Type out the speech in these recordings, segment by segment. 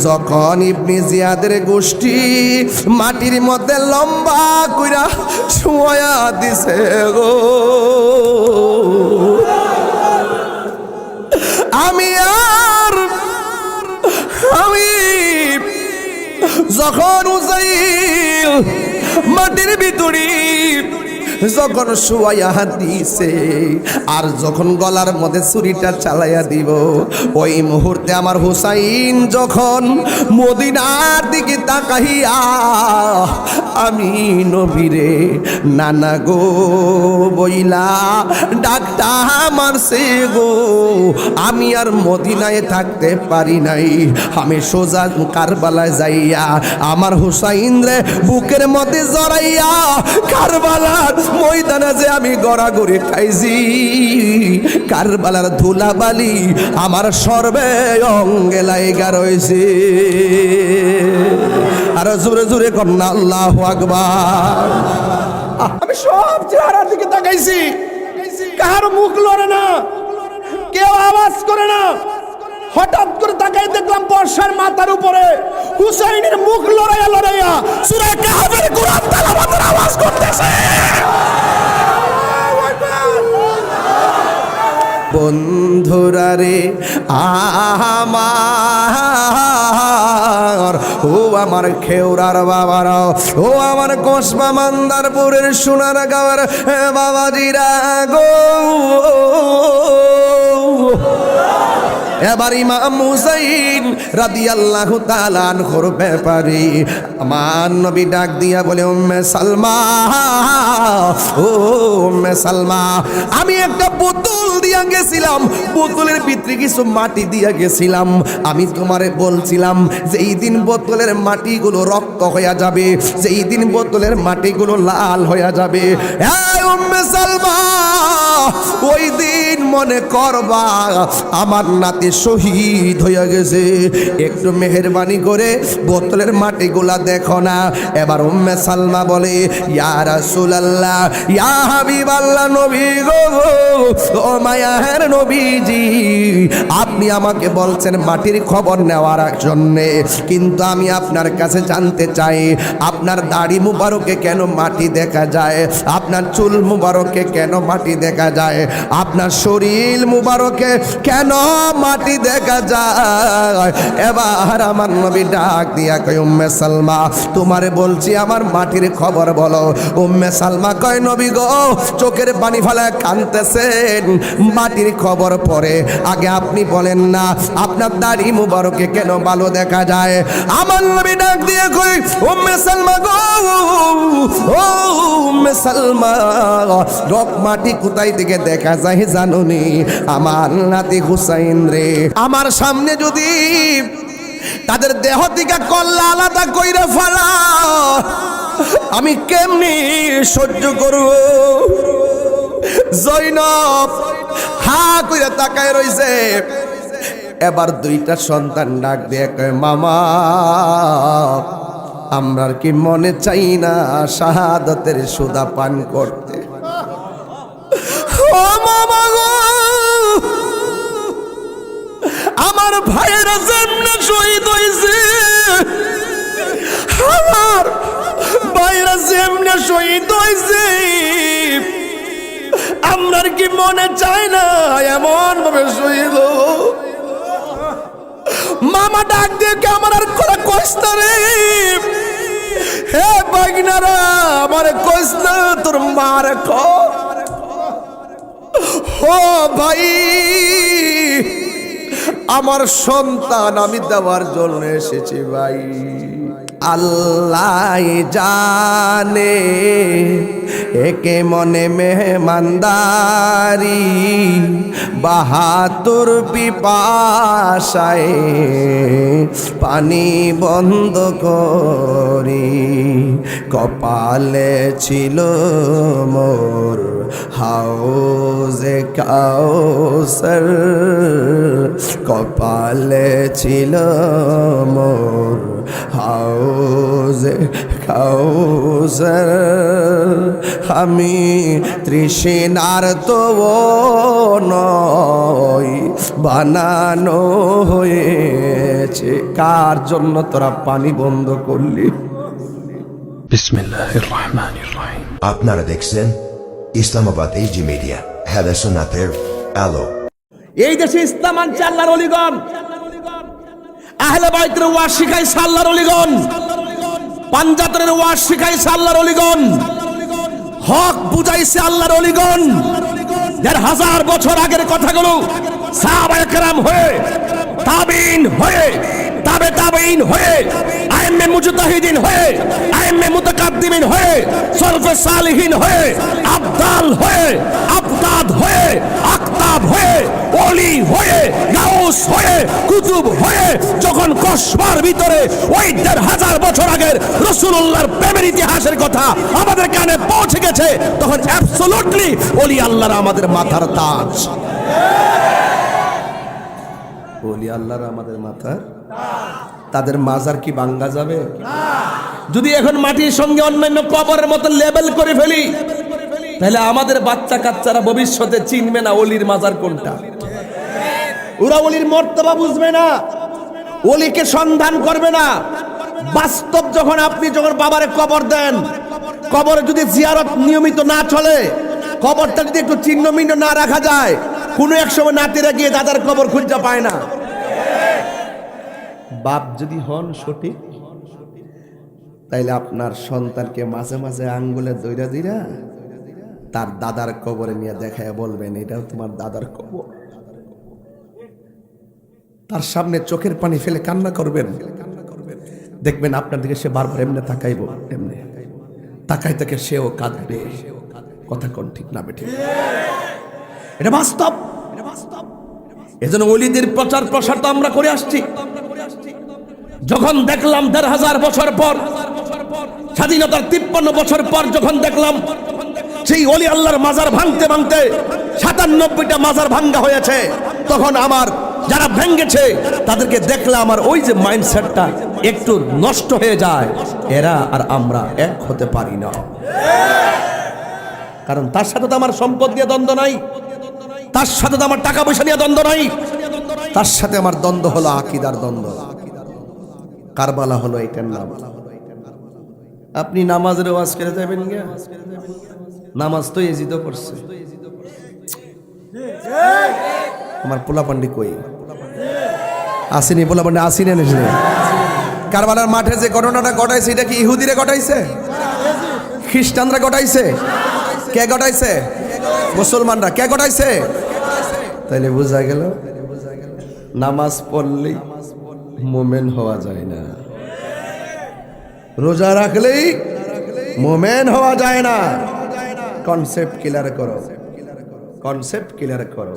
যখন ইবনে জিয়াদের গোষ্ঠী মাটির মধ্যে লম্বা কইরা শুয়া দিছে গো, আমি যখন উজাইল মাটির ভিতরে যখন শুয়াইয়া দিছে আর যখন গলার মধ্যে ছুরিটা চালাইয়া দিব, ওই মুহূর্তে আমার হুসাইন যখন মদিনার দিকে তাকাইয়া আমি নবীরে নানা গো বইলা ডাকটা মারছে গো, আমি আর মদিনায় থাকতে পারি নাই, আমি সোজা কারবালায় যাইয়া আমার হুসাইন রে বুকের মধ্যে জড়াইয়া কারবালার ময়দানে যে আমি গড়াগড়ি খাইছি, কারবালার ধুলাবালি আমার সর্বে অঙ্গে লাইগা রয়েছে। আর জোরে জোরে কন্যা আল্লাহু আকবার। আমি সব চেহারার দিকে তাকাইছি, কার মুখ লড়ে না, কেউ আওয়াজ করে না। হঠাৎ করে তাকাই দেখলাম বর্ষার মাথার উপরে হুসাইনের মুখ লড়াইয়া লড়াইয়া সূরা কাহফের কোরআন তেলাওয়াতের আওয়াজ করতেছে। বন্ধুরা রে আমার, ও আমার খেউরার বাবারা, ও আমার কসবা মান্দারপুরের সোনার গাঁয়ের বাবাজিরা গো, এবার ইমাম হুসাইন রাদিয়াল্লাহু তাআলা আনহুর ব্যাপারে আমার নবী ডাক দিয়া বলে, উম্মে সালমা, ও উম্মে সালমা, আমি একটা বোতল দিয়া গেছিলাম, বোতলের ভিতরে কিছু মাটি দিয়া গেছিলাম, আমি তোমারে বলছিলাম যে এই দিন বোতলের মাটিগুলো রক্ত হয়ে যাবে, যে এই দিন বোতলের মাটিগুলো লাল হয়ে যাবে। এই উম্মে সালমা, ওই দিন মনে করবা আমার নাতি শহীদ হয়ে গেছে, একটু মেহেরবানি করে বোতলের মাটিগুলা দেখো না। এবার উম্মে সালমা বলে, ইয়া রাসূলুল্লাহ, ইয়া হাবিবাল্লাহ, নবী গো, ও মায়ার নবীজি, আপনি আমাকে বলছেন মাটির খবর নেওয়ার জন্য, কিন্তু আমি আপনার কাছে জানতে চাই আপনার দাড়ি মুবারকে কেন মাটি দেখা যায়, আপনার চুল মুবারকে কেন মাটি দেখা যায়, আপনার শরীর মুবারকে কেন মাটি দেখা যায়। এবার আমার নবী ডাক দিয়া কয়, উম্মে সালমা, তোমারে বলছি আমার মাটির খবর বলো। উম্মে সালমা কয়, নবী গো, চোখের পানি ফেলে কাঁদতেছেন, মাটির খবর পরে আগে আপনি বলেন না আপনার দাড়ি মুবারকে কেন ভালো দেখা যায়। আমার নবী ডাক দিয়ে কয়, উম্মে সালমা গো, ও উম্মে সালমা, রক মাটি কোথায় থেকে দেখা যায় জানুনি? আমার নাতি হুসাইন রে, আমার সামনে যদি তাদের দেহ থেকে কল্লা আলাদা কইরা ফেলা, আমি কেমনি সহ্য করব? জৈনব হা কইরা তাকায় রইছে। এবার দুইটা সন্তান ডাক দিয়ে কয়, মামা, আমরার কি মনে চাই না শাহাদাতের সুদা পান করতে? ও মামা গো, আমার ভাইয়েরা যেমনে শহীদ হয়েছে, আমার ভাইয়েরা যেমনে শহীদ হয়েছে, আপনার কি মনে চায় না এমন ভাবে শহীদ? মামা ডাক দিয়ে কে আমার আর করে কইস না রে, হে বাগনারা, আমার কইস না, তোর মার কো। ও ভাই, আমার সন্তান আমি দেওয়ার জন্য এসেছি ভাই। আল্লাহ জানে একে মনে মেহমানদারি, বাহাতুর পিপাসায় পানি বন্ধ করি, কপালে ছিল মোর হাউজে কাউসার, কপালে ছিল মোর হাউজে কাউসার আমি তৃষ্ণার তো নয় বানানো হয়েছে। কার জন্য তোরা পানি বন্ধ করলি? বিসমিল্লাহির রহমানির রহিম। আপনারা দেখছেন ইসলামাবাদ এইজি মিডিয়া, হেদা সুন্নাতের আলো। এই দেশে ইসলাম আনছে আল্লাহর ওলিগণ, আহলে বাইতের ওয়াজ শিখাইছে আল্লাহর ওলিগণ, পাঞ্জাতনের ওয়াজ শিখাইছে আল্লাহর ওলিগণ, হক বুঝাইছে আল্লাহর ওলিগণ। ১,৫০০ বছর আগের কথাগুলো সাহাবায়ে কেরাম হয়ে, তাবিঈন হয়ে, তাবে তাবেঈন হয়ে, আইম্মে মুজতাহিদিন হয়ে, আইম্মে মুতাকাদ্দিমিন হয়ে, সলফে সালিহিন হয়ে, আবদাল হয়ে, আবদাদ হয়ে, আকতাব হয়ে, ওলি হয়ে, গাউস হয়ে, কুতুব হয়ে যখন কসবার ভিতরে ওই ১,৫০০ বছর আগের রাসূলুল্লাহর প্রেমের ইতিহাসের কথা আমাদের কানে পৌঁছে গেছে, তখন অ্যাবসলিউটলি ওলি আল্লাহর আমাদের মাথার তাজ। ওলি আল্লাহর আমাদের মাথার, তাদের মাজার কি ভাঙা যাবে? যদি এখন মাটির সঙ্গে অন্যান্য কবরের মতো লেবেল করে ফেলি, তাহলে আমাদের বাচ্চা কাচ্চারা ভবিষ্যতে চিনবে না ওলির মাজার কোনটা। ওরা ওলির মর্তবা বুঝবে না, ওলিকে সন্ধান করবে না। বাস্তব যখন আপনি যখন বাবারে কবর দেন, কবরে যদি জিয়ারত নিয়মিত না চলে, কবরটা যদি একটু চিহ্ন মিহ্ন না রাখা যায়, কোনো এক সময় নাতিরা গিয়ে দাদার কবর খুঁজে পায় না। বাপ যদি হন সঠিক, তাইলে আপনার সন্তানকে মাঝে মাঝে আঙ্গুলে দইরা দিরা তার দাদার কবরে নিয়ে দেখায় বলবেন, এটাও তোমার দাদার কবর। তার সামনে চোখের পানি ফেলে কান্না করবেন, দেখবেন আপনার দিকে সে বারবার এমনি তাকাইব, এমনি তাকাই থেকে সেও কাঁদবে। কথা কোন ঠিক না বেঠিক? এটা বাস্তব। এজন্য ওলিদের প্রচার প্রসার তো আমরা করে আসছি। যখন দেখলাম ১,৫০০ বছর পর, স্বাধীনতার ৫৩ বছর পর যখন দেখলাম সেই ওলি আল্লাহর মাজার ভাঙতে ভাঙতে ৯৭টা মাজার ভাঙ্গা হয়েছে, তখন আমার যারা ভেঙ্গেছে তাদেরকে দেখলে আমার ওই যে মাইন্ডসেটটা একটু নষ্ট হয়ে যায়। এরা আর আমরা এক হতে পারি না, কারণ তার সাথে তো আমার সম্পদ নিয়ে দ্বন্দ্ব নাই, তার সাথে তো আমার টাকা পয়সা নিয়ে দ্বন্দ্ব নাই, তার সাথে আমার দ্বন্দ্ব হলো আকীদার দ্বন্দ্ব। কারবালা হলো এটার নাম। আপনি নামাজের ওয়াজ করে যাবেন গিয়া, নামাজ তো এজিদ করছে। আমার পোলাপান্ডি কই আসেনি? পোলাপান্ডি আসিনি এনেছে। কারবালার মাঠে যে ঘটনাটা ঘটাইছে, এটা কি ইহুদিরে ঘটাইছে? খ্রিস্টানরা ঘটাইছে? কে ঘটাইছে? মুসলমানরা। কে ঘটাইছে? তাইলে বোঝা গেল নামাজ পড়লেই মোমেন হওয়া যায় না, রোজা রাখলেই মোমেন হওয়া যায় না। কনসেপ্ট ক্লিয়ার করো, কনসেপ্ট ক্লিয়ার করো।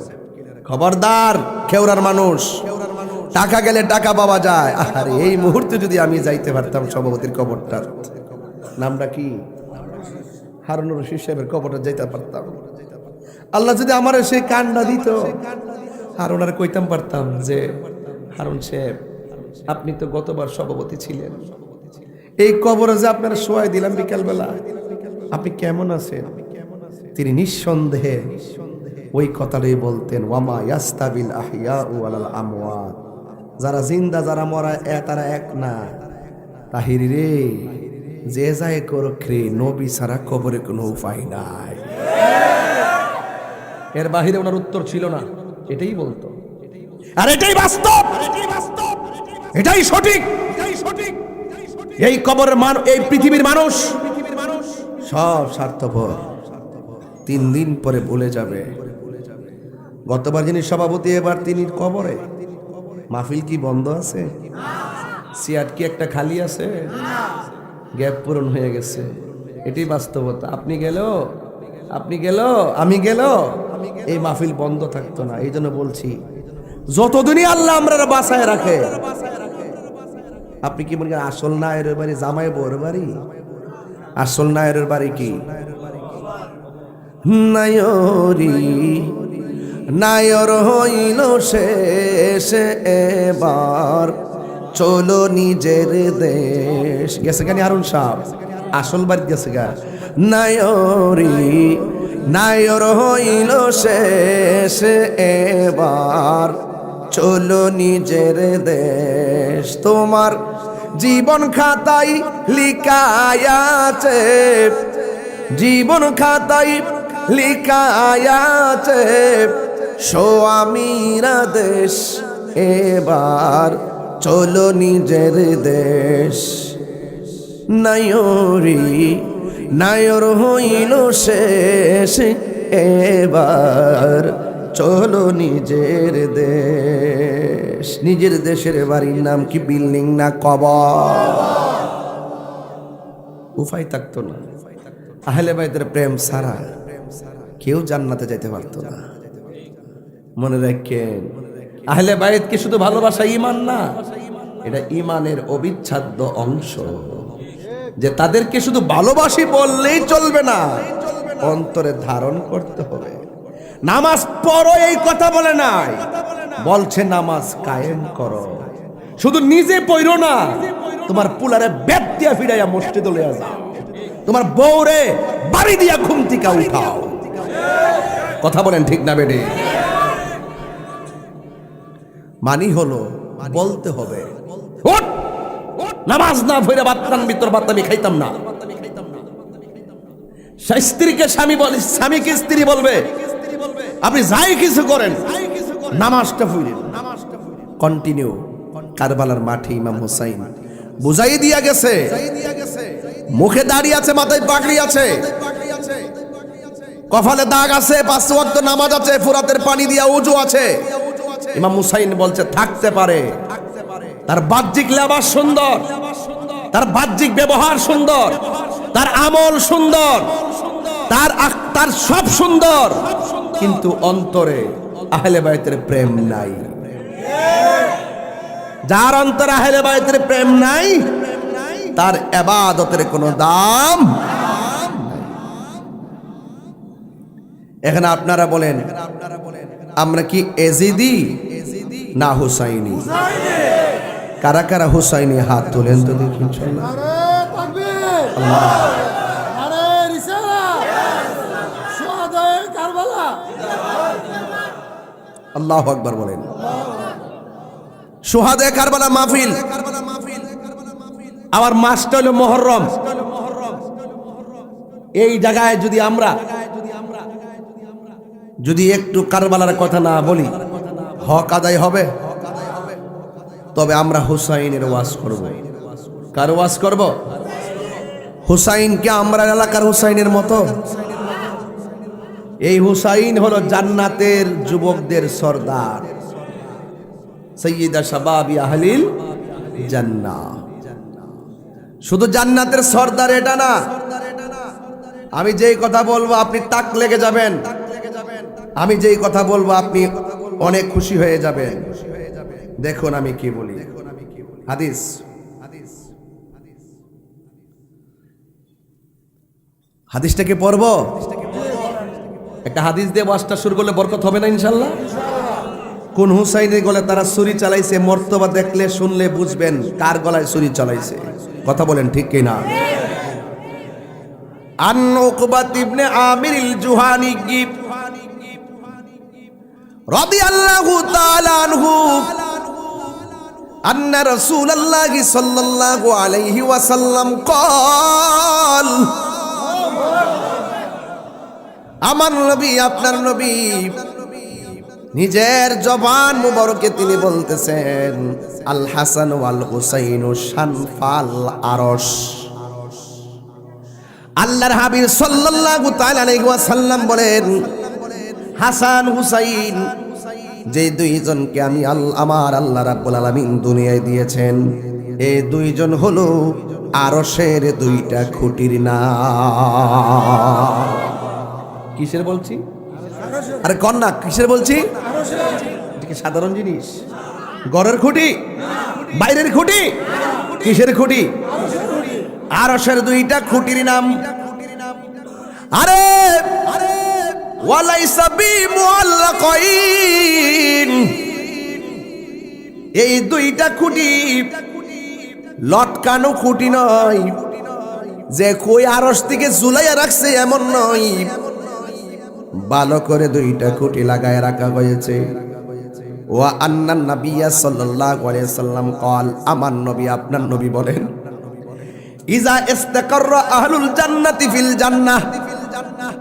খবরদার খেউরার মানুষ, টাকা গেলে টাকা পাওয়া যায়। আরে এই মুহূর্তে যদি আমি যাইতে পারতাম সভাপতির কবরটার, নামটা কি, হারুনুর রশিদ সাহেবের কবরটা যাইতে পারতাম, আল্লাহ যদি আমার সেই কান্না দিত, হারুনার কইতাম পারতাম যে হারুন সাহেব, আপনি তো গতবার সভাপতি ছিলেন, এই কবরে যে আপনারা শোয়াই দিলাম বিকালবেলা, আপনি কেমন আছেন? তিনি নিঃসন্দেহে ওই কথাটাই বলতেন, ওয়ামা ইয়াস্তাবিল আহিয়াউ ওয়ালাল আমওয়াত, যারা জিন্দা যারা মরা তারা এক না। তাহিরি রে, যে যায় করুক রে, নবী ছাড়া কবরে কোনো উপায় নাই। এর বাহিরে ওনার উত্তর ছিল না, এটাই বলতো। আর এটাই বাস্তব, এটাই সঠিক। এই কবরের এই পৃথিবীর মানুষ সব স্বার্থপর, 3 দিন পরে ভুলে যাবে। গতবার যিনি সভাপতি, এবার তিনি কবরে। মাহফিল কি বন্ধ আছে? সিয়াট কি একটা খালি আছে? গ্যাপ পূরণ হয়ে গেছে। এটাই বাস্তবতা। আপনি গেল, আমি গেল, এই মাহফিল বন্ধ থাকতো না। এই জন্য বলছি, যতদিনই আল্লাহ আমরা বাঁচায় রাখে। আপনি কি মনে করেন আসল নায়ের বাড়ি জামাই বউর বাড়ি? আসল নায়ের বাড়ি কি? নায়রি নায়র হইল শেষ, এবার চলো নিজের দেশ। গেছে কেন হারুন সাহেব? আসল বাড়ি গেছে গা। নায়রি নায়র হইল শেষ, এবার চলো নিজের দেশ। তোমার জীবন খাতায় লিখায় আছে, জীবন খাতায় লিখায় আছে স্বামীরা দেশ, এবার চলো নিজের দেশ। নায়রি নায়র হইল শেষ, এবার চলো নিজের দেশ। নিজের দেশের বাড়ির নাম কি বিল্ডিং না কবর? উপায় থাকতো না। আহলে বাইতের প্রেম ছাড়া কেউ জান্নাতে যেতে পারতো না। মনে রাখেন, আহলে বাইত কি শুধু ভালোবাসা ঈমান না, এটা ঈমানের অবিচ্ছেদ্য অংশ। যে তাদেরকে শুধু ভালোবাসি বললেই চলবে না, অন্তরে ধারণ করতে হবে। নামাজ পড়ো এই কথা বলে নাই, বলছে নামাজ কায়েম করো। শুধু নিজে পড়ো না, তোমার পুলারে বেত দিয়া ফিরাইয়া মসজিদে লইয়া যাও, তোমার বউরে বাড়ি দিয়া ঘুম থেকে উঠাও। কথা বলেন ঠিক না বেডি? মানি হলো বলতে হবে, ওঠ নামাজ না পড়ে বাতরান ভিতর ভাত আমি খাইতাম না। স্ত্রীকে স্বামী বলে, স্বামীকে স্ত্রী বলবে আপনি যাই কিছু করেন নামাজটা পড়েন। কন্টিনিউ। কারবালার মাঠে ইমাম হুসাইন বুঝাই দিয়া গেছে, মুখে দাড়ি আছে, মাথায় পাগড়ি আছে, কপালে দাগ আছে, 5 ওয়াক্ত নামাজ আছে, ফুরাতের পানি দিয়া ওযু আছে। ইমাম হুসাইন বলছে থাকতে পারে, তার বাহ্যিক লেবাস সুন্দর, তার বাহ্যিক ব্যবহার সুন্দর, তার আমল সুন্দর, তার সব সুন্দর, কিন্তু অন্তরে আহলে বাইতের প্রেম নাই। যার অন্তরে আহলে বাইতের প্রেম নাই, তার ইবাদতের কোনো দাম। এখানে আপনারা বলেন আমরা কি এজিদি না হুসাইনি? কারা কারা হুসাইনি হাত তোলেন তো দেখি। আল্লাহু আকবার বলেন। শুহাদায়ে কারবালা মাহফিল, আমার মাসটা হলো মুহররম। এই জায়গায় যদি আমরা একটু কারবালার কথা না বলি, হক আদায় হবে? তবে আমরা হুসাইনের ওয়াজ করব। কার ওয়াজ করব? হুসাইনকে আমরা এলাকার হুসাইনের মতো। এই হুসাইন হলো জান্নাতের যুবকদের সরদার, সাইয়্যিদা শাবাবি আহলিল জান্নাহ। শুধু জান্নাতের সরদার এটা না, আমি যেই কথা বলবো আপনি তাক লেগে যাবেন, আমি যেই কথা বলবো আপনি অনেক খুশি হয়ে যাবেন। দেখুন আমি কি বলি। হাদিস, হাদিসটাকে পড়বো। একটা হাদিস দিয়ে ওয়াজটা শুরু করলে বরকত হবে না ইনশাআল্লাহ? কোন হুসাইনের গলায় তারা ছুরি চালাইছে, মর্তবা দেখলে শুনলে বুঝবেন কার গলায় ছুরি চালাইছে। কথা বলেন ঠিক কি না? আন উকবা ইবনে আমির আল জুহানি রাদিয়াল্লাহু তাআলা আনহু আন্না রাসূলুল্লাহ সাল্লাল্লাহু আলাইহি ওয়াসাল্লাম قال, আমার নবী, আপনার নবী নিজের জবান মুবারকে তিনি বলতেছেন, আল হাসান ওয়াল হুসাইন শানফাল আরশ। আল্লাহর হাবিব সাল্লাল্লাহু তাআলা আলাইহি ওয়াসাল্লাম বলেন, হাসান হুসাইন যে দুইজনকে আমি আমার আল্লাহ রাব্বুল আলামিন দুনিয়ায় দিয়েছেন, এই দুইজন হলো আরশের দুইটা খুঁটির নাম। কিসের বলছি? আরে কন্যা কিসের বলছি? এটা কি সাধারণ জিনিস? ঘরের খুঁটি, বাইরের খুঁটি, কিসের খুঁটি? আরশের দুইটা খুঁটির নাম। আরে ওয়ালাইসা বিমুআল্লাকাইন, এই দুইটা খুঁটি লটকানো খুঁটি নয়, যে কই আরশ থেকে ঝুলাইয়া রাখছে এমন নয়, ভালো করে দুইটা খুঁটি লাগায় রাখা হয়েছে। ওয়া আন্নান নাবিয়্যা সাল্লাল্লাহু আলাইহি ওয়াসাল্লাম قال, আমার নবী আপনার নবী বলেন, ইজা ইস্তাকাররা আহলুল জান্নাতি ফিল জান্নাহ।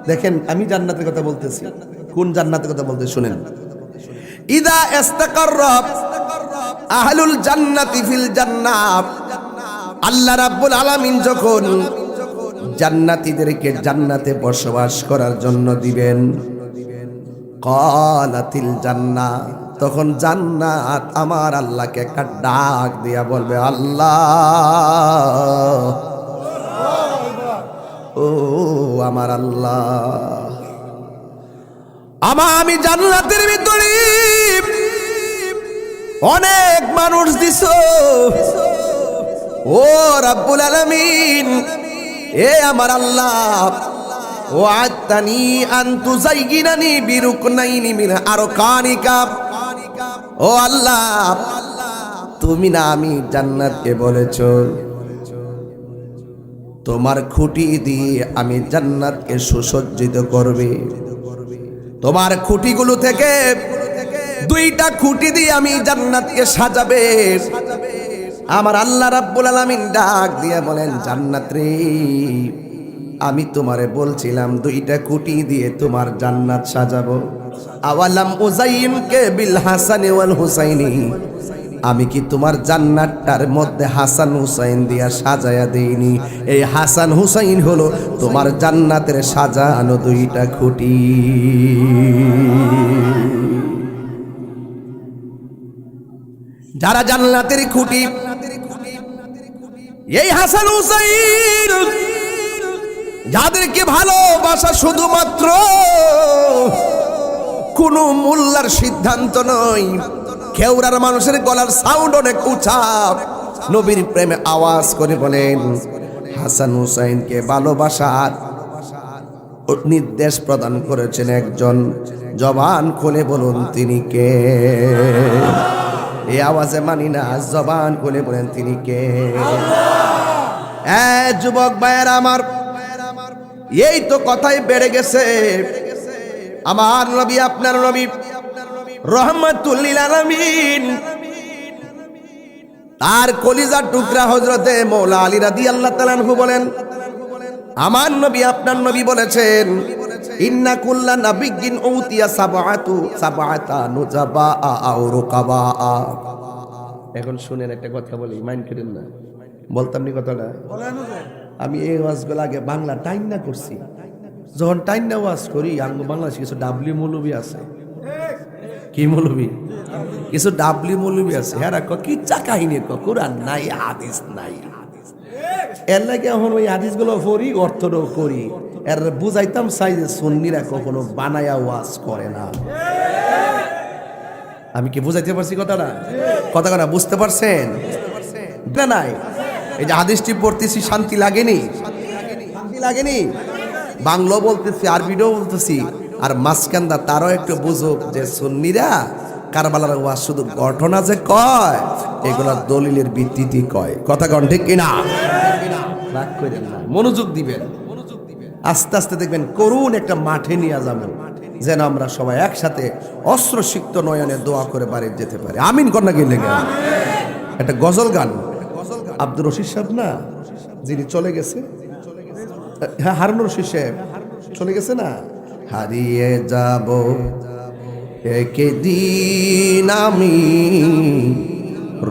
দেখেন আমি জান্নাতের কথা বলতেছি, কোন জান্নাতের কথা বলতে শুনেন। ইজা ইস্তাকাররা আহলুল জান্নাতি ফিল জান্নাহ, আল্লাহ রাব্বুল আলামিন যখন জান্নাতীদেরকে জান্নাতে বসবাস করার জন্য দিবেন, ক্বালাতিল জান্নাহ, তখন জান্নাত আমার আল্লাহকে একটা ডাক দিয়া বলবে, আল্লাহ, ও আমার আল্লাহ, আমি জান্নাতের ভিতরে অনেক মানুষ দিছো, ও রাব্বুল আলামিন, এ আমার আল্লাহ, ও আতানি আনতু জাইগিনানি বিরুকনাইনি মিন আরকানিকা, ও আল্লাহ, তুমি না আমি জান্নাতকে বলেছো তোমার খুঁটি দিয়ে আমি জান্নাতকে সুসজ্জিত করবে। তোমার খুঁটিগুলো থেকে দুইটা খুঁটি দিয়ে আমি জান্নাতকে সাজাবে। আমার আল্লাহ রাব্বুল আলামিন ডাক দিয়ে বলেন, জান্নাত রে, আমি তোমারে বলছিলাম দুইটা খুঁটি দিয়ে তোমার জান্নাত সাজাবো। আওয়ালাম উযাইয়িনকা বিল হাসানি ওয়াল হুসাইনি, আমি কি তোমার জান্নাতটার মধ্যে হাসান হুসাইন দিয়া সাজায়া দেইনি? এই হাসান হুসাইন হলো তোমার জান্নাতের সাজানো দুইটা খুঁটি। যারা জান্নাতের খুঁটি, এই হাসান হুসাইন যাদেরকে ভালোবাসা শুধুমাত্র কোন মোল্লার সিদ্ধান্ত নয়, খেউরার মানুষের গলার সাউন্ড অনেক উঁচা, নবীর প্রেমে আওয়াজ করে বলেন, হাসান হুসাইনকে ভালোবাসার নির্দেশ প্রদান করেছেন একজন, জবান খুলে বলুন তিনি কে? এই আওয়াজে মানি না, জবান খুলে বলেন তিনি কে? যুবক ভাইয়েরা আমার, এই তো কথাই বেড়ে গেছে। আমার নবী, আপনার নবী রহমাতুল লিল আলামিন, তার কলিজার টুকরা হযরতে মাওলা আলী রাদিয়াল্লাহু তাআলা আনহু বলেন, আমার নবী, আপনার নবী বলেছেন, ইন্না কুল্লা নাবিয়্যিন উতিয়া সাবআতা নুজাবা আও রুকাবা। এখন শুনেন একটা কথা বলি, মাইন্ড করেন না, বলতাম নি কথাটা। আমি এই ওয়াজগুলো আগে বাংলা টাইম না করছি, যখন টাইম না ওয়াজ করি, আঙ্গ বাংলাদেশে কিছু ডাবলি মৌলবী আছে। কি মৌলবী? কিছু ডাবলি মৌলবী আছে, হ্যাঁ, কিচ্ছা কাহিনী, কোরআন নাই, হাদিস নাই। এর লাগে এখন ওই হাদিসগুলো পড়ি, অর্থটাও করি, এর বুঝাইতাম চাই যে সুন্নিরা কখনো বানায়া ওয়াজ করে না। আমি কি বুঝাইতে পারছি কথাটা? কথা বুঝতে পারছেন না? নাই, এই যে হাদিসটি পড়তেছি, শান্তি লাগেনি? শান্তি লাগেনি? বাংলা বলতেছি, আরবিটাও বলতেছি, আর মাঝখানদা তারও একটু বুঝুক যে সুন্নিরা কারবালার ওয়াজ শুধু ঘটনা যে কয়, এগুলা দলিলের ভিত্তিতে কয়। কথা কন ঠিক কিনা? রাগ করেন না, মনোযোগ দিবেন। আস্তে আস্তে দেখবেন করুণ একটা মাঠে নিয়ে যাবেন, যেন আমরা সবাই একসাথে অস্ত্রসিক্ত নয়নে দোয়া করে বাড়ি যেতে পারি। আমিন কন্যা গেলে একটা গজল গান, আব্দুর রশিদ সাহেব না, যিনি চলে গেছে, হ্যাঁ, হারুন রশিদ সাহেব চলে গেছে না, হারিয়ে যাব একদিন আমি,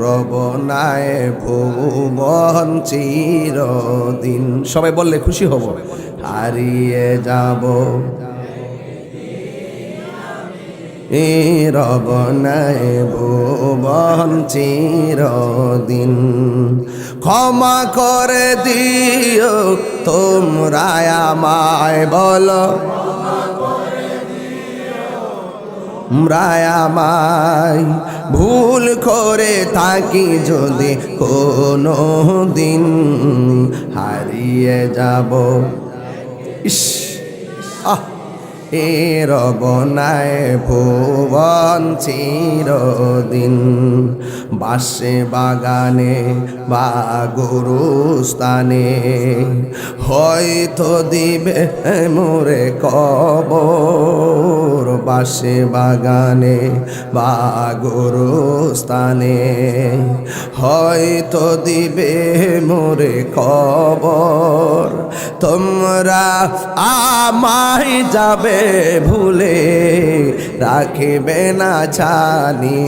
রবনায় ভুবন চিরদিন। সবাই বললে খুশি হব। হারিয়ে যাব রবনায় ভুবন চিরদিন, ক্ষমা করে দিও তোমরা আমায়, বলো আমায়, ভুল করে থাকি যদি কোনো দিন, হারিয়ে যাব। ইস, রবনায় ভুবন চিরদিন বাসে বাগানে বা গুরুস্থানে হয়তো দিবে মোরে কবর বাসে বাগানে বা গুরুস্থানে হয়তো দিবে মোরে কবর তোমরা আমায় যাবে ভুলে রাখিবে না জানি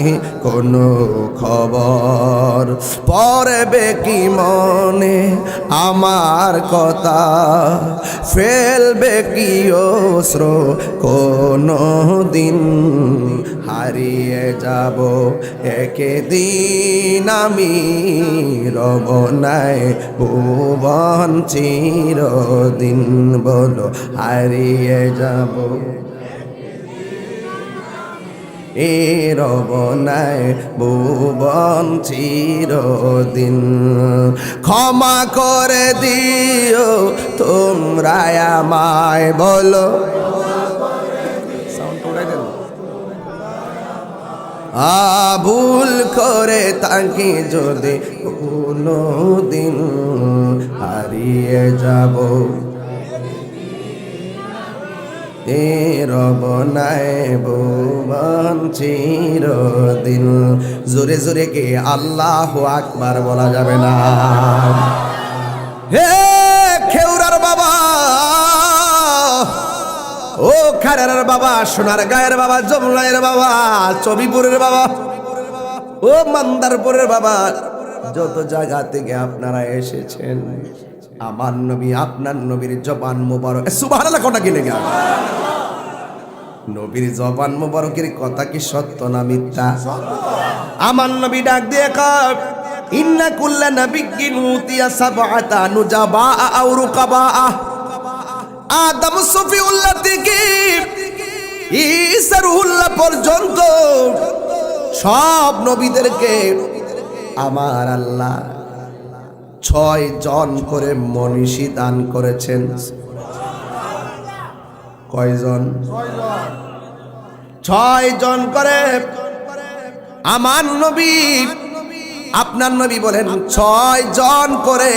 কোনো খবর পড়বে কি মনে আমার কথা ফেলবে কি অশ্র কোনো দিন হারিয়ে যাব একদিন আমি রবনায় ভুবন চিরদিন বলো হারিয়ে যাব রবনায় ভুবন চিরদিন ক্ষমা করে দিও তোমরা আমায় বলো ভুল করে তাকে যদি কোনো দিন হারিয়ে যাব রবনায় ভুবন চিরদিন জোরে জোরে কে আল্লাহু আকবার বলা যাবে না হে খেউরার বাবা ও খারার বাবা সোনার গায়ের বাবা যমুনায়ের বাবা চবিপুরের বাবা ও মান্দারপুরের বাবা যত জায়গা থেকে আপনারা এসেছেন আমার নবী আপনার নবীর জবান মুবারক সুবহানাল্লাহ কোনটা কি লেগে নবীর জবান মুবারকের কথা কি সত্য না মিথ্যা আমার নবী ডাক দিয়ে কয় ইন্না কুল্লা নাবিয়্যিন উতিয়া সাবআতা নুজাবা আও রুকাবা আদম সফিউল্লাহ থেকে ঈসা রুহুল্লাহ পর্যন্ত সব নবীদেরকে আমার আল্লাহ 6 জন করে মনীষী দান করেছেন কয়জন 6 জন করে আমার নবী আপনার নবী বলেন 6 জন করে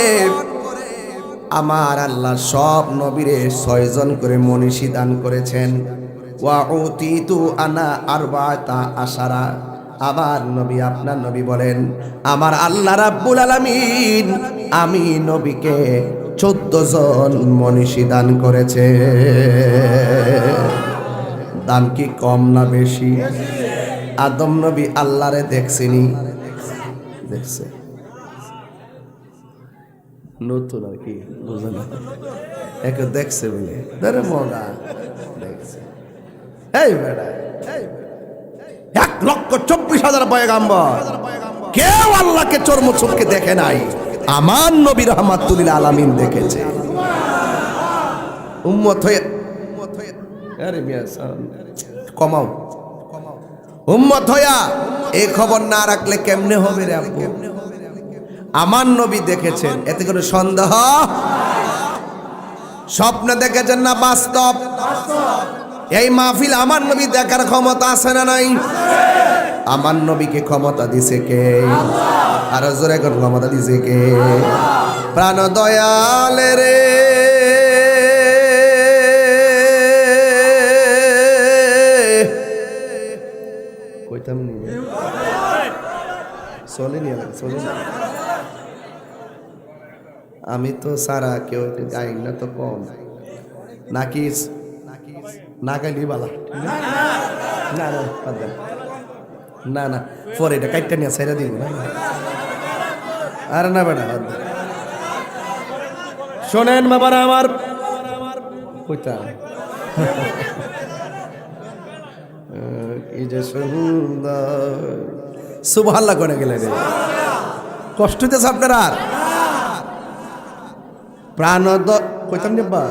আমার আল্লাহ সব নবীরে 6 জন করে মনীষী দান করেছেন ওয়া উতিতু আনা আরবাতা আশারা আমার নবী আপনার নবী বলেন আমার আল্লাহ রাব্বুল আলামিন আমি নবীকে 14 জন মনীষী দান করেছে দান কি কম না বেশি আদম নবী আল্লাহরে দেখছেনি দেখছে নতুন আর কি বুঝে না একে দেখছে বলে ধরে মগা দেখছে এই বেটা 1,24,000 পয়গাম্বর কেউ আল্লাহকে চর্মচক্ষে দেখে নাই আমার নবী রাহমাতুল আলামিন দেখেছে উম্মত হয়ে আরে মিয়া কমাও উম্মত হইয়া এই খবর না রাখলে কেমনে হবে রে আপু আমার নবী দেখেছেন এতে কোনো সন্দেহ স্বপ্ন দেখেছেন না বাস্তব এই মাহফিল আমার নবী দেখার ক্ষমতা আছে না নাই আমার নবীকে ক্ষমতা দিছে কে আর জোরে কোন ক্ষমতা দিছে কে প্রাণ দয়াল রে কইতাম নি চলে নিয়ে চলে আমি তো সারা কেউ গাই না তো কম নাকি না গাইলি বালা না না না না পরে এটা কাইটটা নিয়ে ছেড়ে দিব আর না বেটা শোনেন বাবারা আমার কইতা এই যে সুন্দর সুবহানাল্লাহ করে গেলে রে কষ্ট হইতেছে আপনারা প্রাণ কইতাম নেবা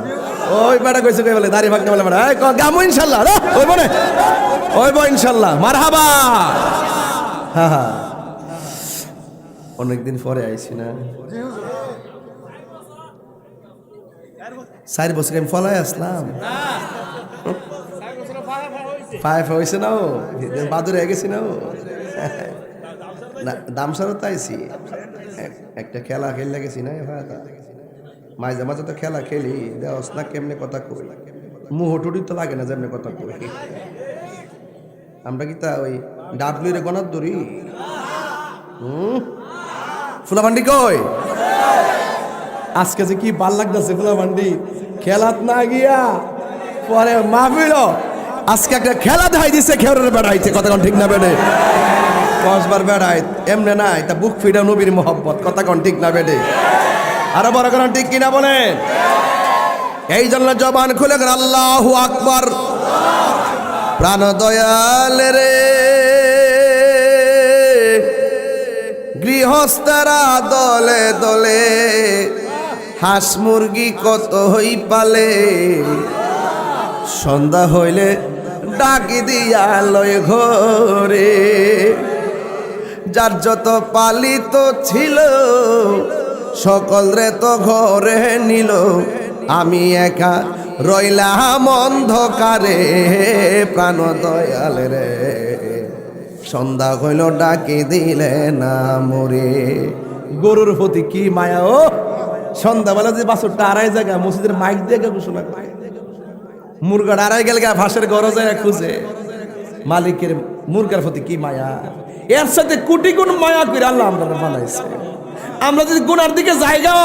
ওই বেটা কইছে কই বলে দাড়ি ভাগনা বলে বেটা এই গামু ইনশাআল্লাহ রে ওই বনে ওই বো ইনশাআল্লাহ মারহাবা হ্যাঁ হ্যাঁ অনেকদিন পরে আইছি না 4 বছর আমি ফলাই আসলাম ফাইভ হয়েছে না ও বাদুর হয়ে গেছি না ও দামসারও তাইছি একটা খেলা খেললে গেছি না মাঝে মাঝে তো খেলা খেলি দেওয়াস না কেমনে কথা কই মুহটুটি তো লাগে না যেমনি কথা কই আমরা কি তা ওই ডাবলু রে গণার দড়ি ফুলাভান্ডি কই আজকে যে কি ভাল লাগতেছে ফুলাভান্ডি খেলাত না গিয়া পরে মাহফিল আজকে একটা খেলা দেখাই দিছে খেউরের বেড়াইছে কথা কোন ঠিক না বেড়ে 10 বার বেড়াই এমনে না এটা বুক ফিডা নবীর মোহব্বত কথা কোন ঠিক না বেড়ে আরো বড় কোন ঠিক কিনা বলেন এই জন্য জবান খুলে গেল আল্লাহু আকবার প্রাণ দয়াল রে গৃহস্থরা দলে দলে হাঁস মুরগি কত হই পালে সন্ধ্যা হইলে ডাকি দিয়া লয় ঘরে যার যত পালিত ছিল সকল রে তো ঘরে নিল আমি একা রইলাম অন্ধকারে প্রাণ দয়াল রে সন্ধ্যা হইল ডাকি দিলে না মরে গরুর প্রতি কি মায়া ও সন্ধ্যাবেলা যে বাছুরটা আড়াই জায়গা মসজিদের মাইক দিয়ে ঘোষণা করে মুরগাটা আড়াই গেল গা ফাঁসের ঘর যায় খুঁজে মালিকের মুরগার প্রতি কি মায়া এর সাথে কোটি গুণ মায়া করে আল্লাহ আমরা বানাইছে আমরা যদি গুনার দিকে জায়গা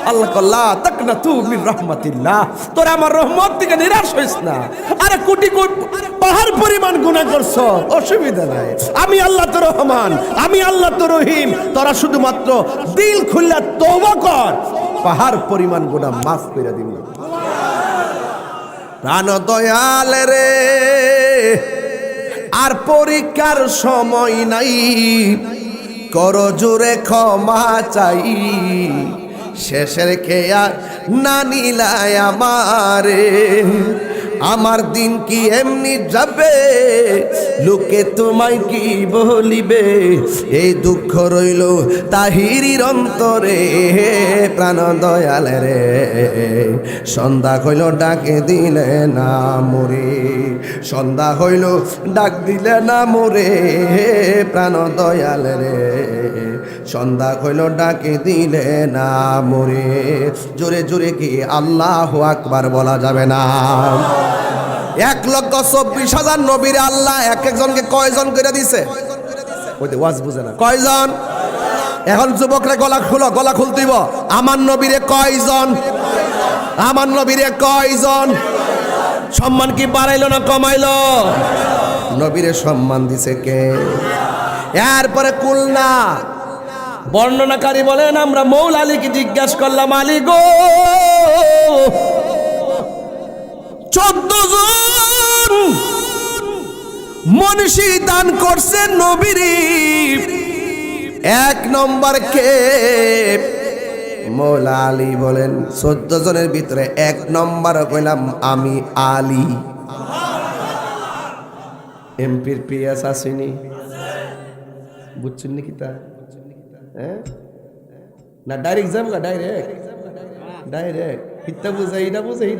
আল্লাহ কল্লা তাক না তু মির রহমাতিল্লাহ তোরা আমার রহমত থেকে নিরাশ হইস না আরে কোটি পাহাড় পরিমাণ গুনাহ করছ অসুবিধা নাই আমি আল্লাহ তো রহমান আমি আল্লাহ তো রহিম তোরা শুধুমাত্র দিল খুললা তওবা কর পাহাড় পরিমাণ গুনাহ মাফ করে দিব প্রাণ দয়াল রে আর পরীক্ষার সময় নাই কর জোরে ক্ষমা চাই শেষের খেয়া না নিলায় আমারে আমার দিন কি এমনি যাবে লোকে তোমায় কি বলিবে এই দুঃখ রইল তাহিরির অন্তরে প্রাণ দয়াল রে সন্ধ্যা হইল ডাকে দিলে না মোরে সন্ধ্যা হইল ডাক দিলে না মোরে প্রাণ দয়াল রে সন্ধ্যা হইল ডাকে দিলে না মোরে জোরে জোরে কি আল্লাহু আকবার বলা যাবে না 1,24,000 নবীর আল্লাহ এক একজনকে কয়জন করে দিছে ওই ওয়াজ বুঝে না কয়জন এখন যুবকরা গলা খুলতেইব আমার নবীরে কয়জন আমার নবীরে কয়জন সম্মান কি বাড়াইলো না কমাইলো নবীরে সম্মান দিছে কে এরপরে কুলনা বর্ণনাকারী বলেন আমরা মৌলা আলীকে জিজ্ঞাসা করলাম আলী গো 14 জন মনীষী দান করছে নবীর 1 নম্বর কে মৌলা আলী বলেন 14 জনের ভিতরে 1 নম্বর কইলাম আমি আলী এমপির পিএস আসেনি বুঝছেন নাকি তা হ্যাঁ না ডাইরেক্ট যাবো ডাইরেক্ট হিতা বুঝাই এটা বুঝাই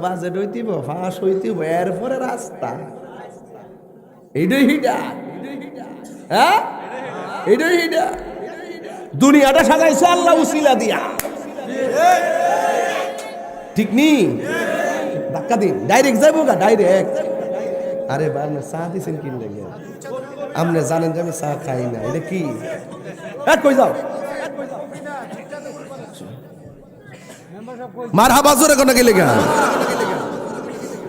বাজেট হইতিব ফাঁস হইতিব এরপরে রাস্তা এইটাই হিটা হ্যাঁ এইটাই হিটা দুনিয়াটা সাজাইছে আল্লাহ উসিলা দিয়া ঠিক নি ধাক্কা দিন ডাইরেক্ট যাবো গা ডাইরেক্ট আরে বার না চা দিছেন কিনলে গিয়া আপনি জানেন যে আমি চা খাই না এটা কি কই যাও মারহাবা জোরে কোন গেলে গা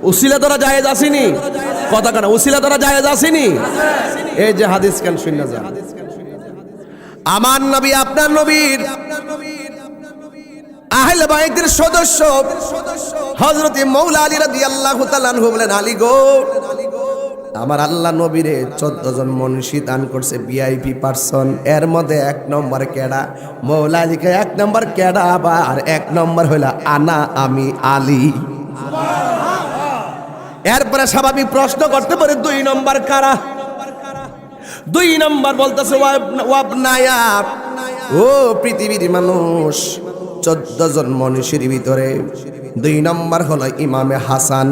উসিলা তোরা জায়েজ আসেনি কথা কেন উসিলা তোরা জায়েজ আসেনি এই যে হাদিস কেন শুননা যা আমার নবী আপনার নবীর আহলে বাইতের সদস্য হযরত মৌলা আলী রাদিয়াল্লাহু তাআলা আনহু বলেন আলী গো আমার আল্লাহ নবীরে 14 জন মনীষী দান করছে ভিআইপি পারসন এর মধ্যে 1 নম্বর কেডা মৌলা আলীকে 1 নম্বর কেডা আবার 1 নম্বর হইলা আমি আলী এরপরে স্বাভাবিক প্রশ্ন করতে পারে 2 নম্বর কারা 2 নম্বর বলতেছে ওয়াবনায়া ও পৃথিবীর মানুষ 14 জন মনীষীর ভিতরে 2 নম্বর হলো ইমামে হাসান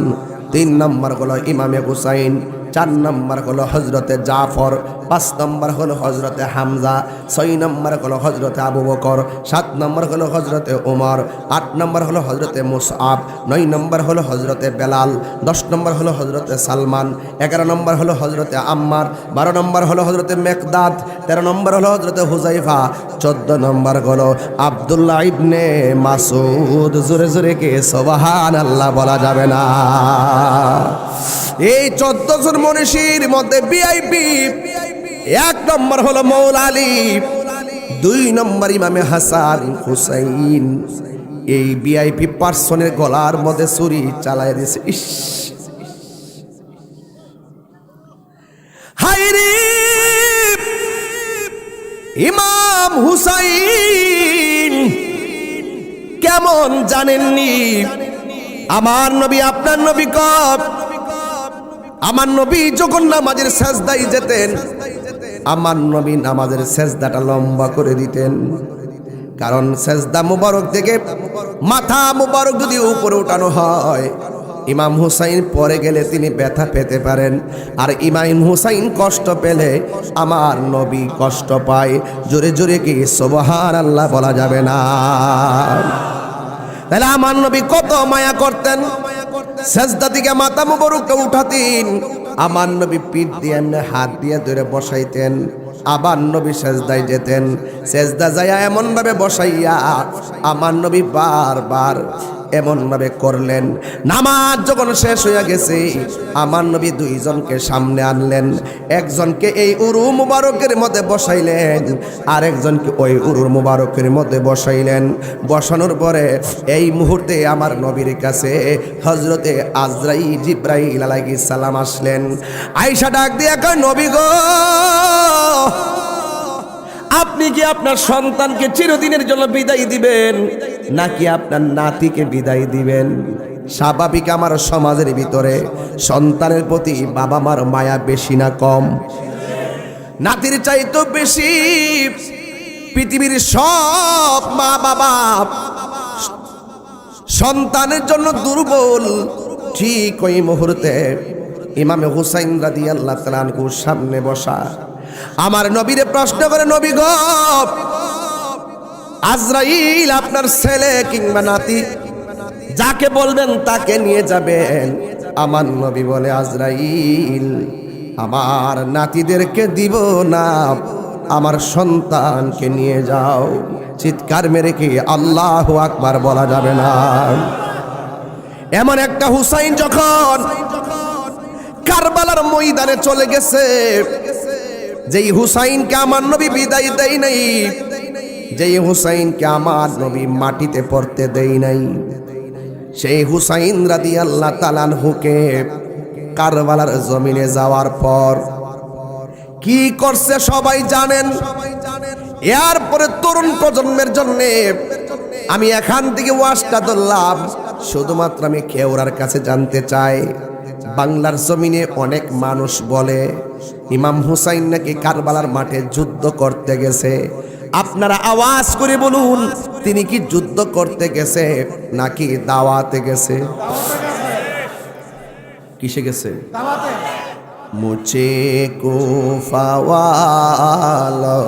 3 নম্বর হলো ইমামে হুসাইন, 4 নম্বর হলো হজরতে জাফর, 5 নম্বর হলো হজরতে হামজা, 6 নম্বর হলো হজরতে আবু বকর, 7 নম্বর হলো হজরতে ওমর, 8 নম্বর হলো হজরতে মুসআব, 9 নম্বর হলো হজরতে বেলাল, 10 নম্বর হলো হজরতে সালমান, 11 নম্বর হলো হজরতে আম্মার, 12 নম্বর হলো হজরতে মেকদাদ, 13 নম্বর হলো হজরতে হুজাইফা, 14 নম্বর হলো আব্দুল্লাহ ইবনে মাসউদ। জোরে জোরে কে সুবহানাল্লাহ বলা যাবে না? এই 14 জন মনীষীর মধ্যে ভিআইপি 1 নম্বর হলো মৌলা আলী, 2 নম্বর ইমামে হাসান হুসাইন। এই ভিআইপি পার্সনের গলার মধ্যে ছুরি চালায় দিয়েছে। ইস, হায়রে ইমাম হুসাইন কেমন জানেননি? আমার নবী আপনার নবী কব, আমার নবী যখন নামাজের সেজদায় যেতেন, আমার নবী নামাজের সেজদাটা লম্বা করে দিতেন। কারণ সেজদা মুবারক থেকে মাথা মুবারক যদি উপরে উঠানো হয়, ইমাম হুসাইন পরে গেলে তিনি ব্যথা পেতে পারেন, আর ইমাম হুসাইন কষ্ট পেলে আমার নবী কষ্ট পায়। জোরে জোরে কি সুবহানাল্লাহ বলা যাবে না? তাহলে আমার নবী কত মায়া করতেন, সেজদা থেকে মাথা মুবারকটা উঠাতেন, আমার নবী পিঠ দিয়ে এমনি হাত দিয়ে ধরে বসাইতেন, আবার নবী সেজদায় যেতেন, সেজদা যাইয়া এমন ভাবে বসাইয়া আমার নবী বারবার এমন ভাবে করলেন। নামাজ যখন শেষ হইয়া গেছে, আমার নবী 2 জনকে সামনে আনলেন, একজনকে এই উরু মুবারকের মধ্যে বসাইলেন, আর একজনকে ওই উরু মুবারকের মধ্যে বসাইলেন। বসানোর পরে এই মুহূর্তে আমার নবীর কাছে হযরতে আজরাইল জিবরাইল আলাইহিস সালাম আসলেন। আয়েশা ডাক দিয়া কয়, নবী গো, আপনি কি আপনার সন্তানকে চিরদিনের জন্য বিদায় দিবেন, নাকি আপনার নাতিকে বিদায় দিবেন? স্বাভাবিক আমার সমাজের ভিতরে সন্তানের প্রতি বাবা মার মায়া বেশি না কম? নাতির চাইতো বেশি। পৃথিবীর সব মা বাবা সন্তানের জন্য দুর্বল। ঠিক ওই মুহূর্তে ইমামে হুসাইন রাদিয়াল্লাহু তাআলা আনহুর সামনে বসা আমার নবীরে প্রশ্ন করে, নবী গো, আজরাইল আপনার ছেলে কিংবা নাতি যাকে বলবেন তাকে নিয়ে যাবেন। আমার নবী বলে, আজরাইল আমার নাতিদেরকে দিব না, আমার সন্তানকে নিয়ে যাও। চিৎকার মেরে কি আল্লাহু আকবার বলা যাবে না? এমন একটা হুসাইন যখন কারবালার ময়দানে চলে গেছে, যেই হুসাইনকে আমার নবী বিদায় দেয় নাই, যেই হুসাইনকে আমার নবী মাটিতে পড়তে দেয় নাই, সেই হুসাইন রাদিয়াল্লাহু তাআলা আনহুকে কারবালার জমিনে যাওয়ার পর কি করছে সবাই জানেন। এরপরে তরুণ প্রজন্মের জন্য আমি এখান থেকে ওয়াজটা ধরলাম, শুধুমাত্র আমি কেউরার কাছে জানতে চাই, বাংলার জমিনে অনেক মানুষ বলে ইমাম হুসাইন নাকি কারবালার মাঠে যুদ্ধ করতে গেছে। আপনারা আওয়াজ করে বলুন, তিনি কি যুদ্ধ করতে গেছে নাকি দাওয়াতে গেছে? কিসে গেছে? মুঝে কুফা ওয়ালা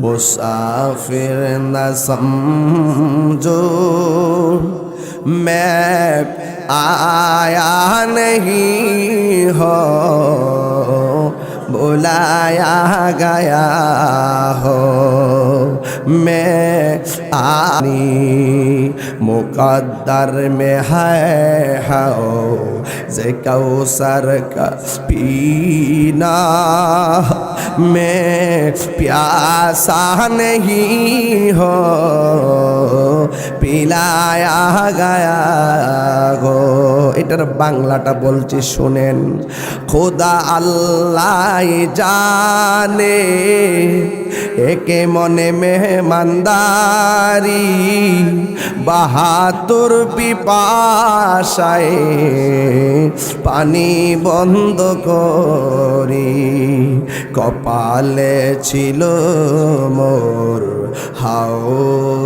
মুসাফির না সমঝো, मैं आया नहीं हो बुलाया गया हो, मैं आनी मुकद्दर में है हो जे कौसर का पीना, मैं प्यासा नहीं हो পিলায়া গায়া গো। এটার বাংলাটা বলছি শুনেন। খোদা আল্লাহ জানে একে মনে মেহমানদারি, বাহাতুর পিপাসায় পানি বন্ধ করি, কপালে ছিল মোর হাও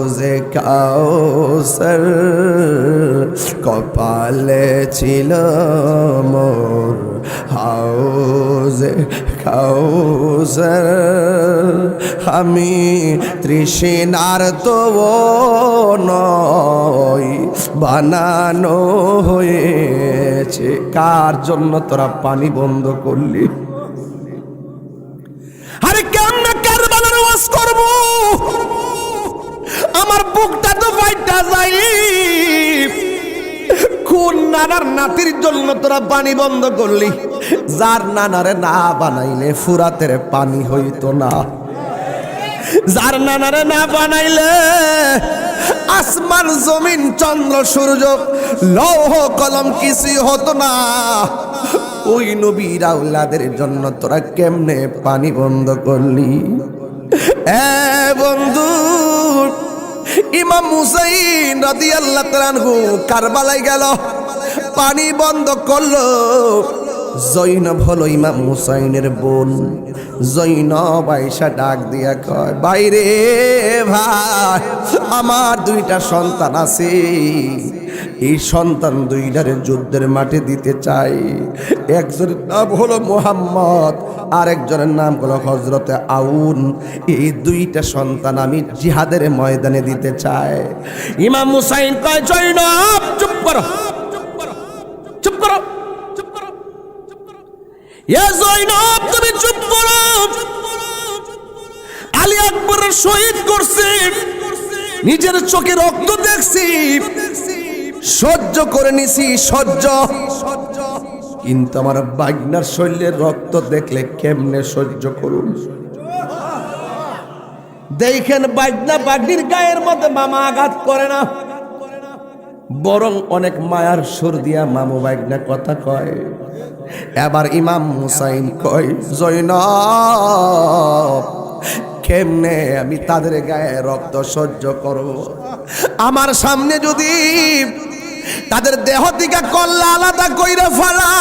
হাউজে কাউসার কপালে ছিল মোর হাউজে কাউসার আমি তৃষ্ণার তো নয় বানানো হয়েছে। কার জন্য তোরা পানি বন্ধ করলি? আরে কেমনে কারবালার ওয়াজ করব? আমার বুকটা তো ফাইটা যাই। কোন নানার নাতির জন্য তোরা পানি বন্ধ করলি? যার নানারে না বানাইলে ফুরাতের পানি হইতো না, যার নানারে না বানাইলে আসমান জমিন চন্দ্র সূর্য লৌহ কলম কিছুই হতো না। ওই নবীর আওলাদের জন্য তোরা কেমনে পানি বন্ধ করলি? বন্ধু, ইমাম হুসাইন রাদিয়াল্লাহু তাআলা আনহু কারবালায় গেল, পানি বন্ধ করলো। জৈনব হলো ইমাম হুসাইনের বোন। জৈনব আয়েশা ডাক দিয়া কয়, বাইরে ভাই, আমার দুইটা সন্তান আছে, এই সন্তান দুইটারে যুদ্ধের মাঠে দিতে চাই। একজনের নাম হলো মুহাম্মদ, আর একজনের নাম হলো হযরতে আউন। এই দুইটা সন্তান আমি জিহাদের ময়দানে দিতে চাই। ইমাম হুসাইন কয়, জৈনব চুপ করো, চুপ করো, চুপ করো, এ জৈনব তুমি চুপ করো। আলী আকবরের শহীদ করছে, নিজের চোখে রক্ত দেখছি, সহ্য করে নিছি, সহ্য। কিন্তু আমার বাগনার শরীরের রক্ত দেখলে কেমনে সহ্য করুন? দেখেন বাগনা বাগনির গায়ের মধ্যে মামা আঘাত করে না, বরং অনেক মায়ার সুর দিয়া মামু বাগনা কথা কয়। এবার ইমাম হুসাইন কয়, জৈনব কেমনে আমি তাদের গায়ে রক্ত সহ্য করব? আমার সামনে যদি তাদের দেহ থেকে কল্লা আলাদা কইরা ফেলা,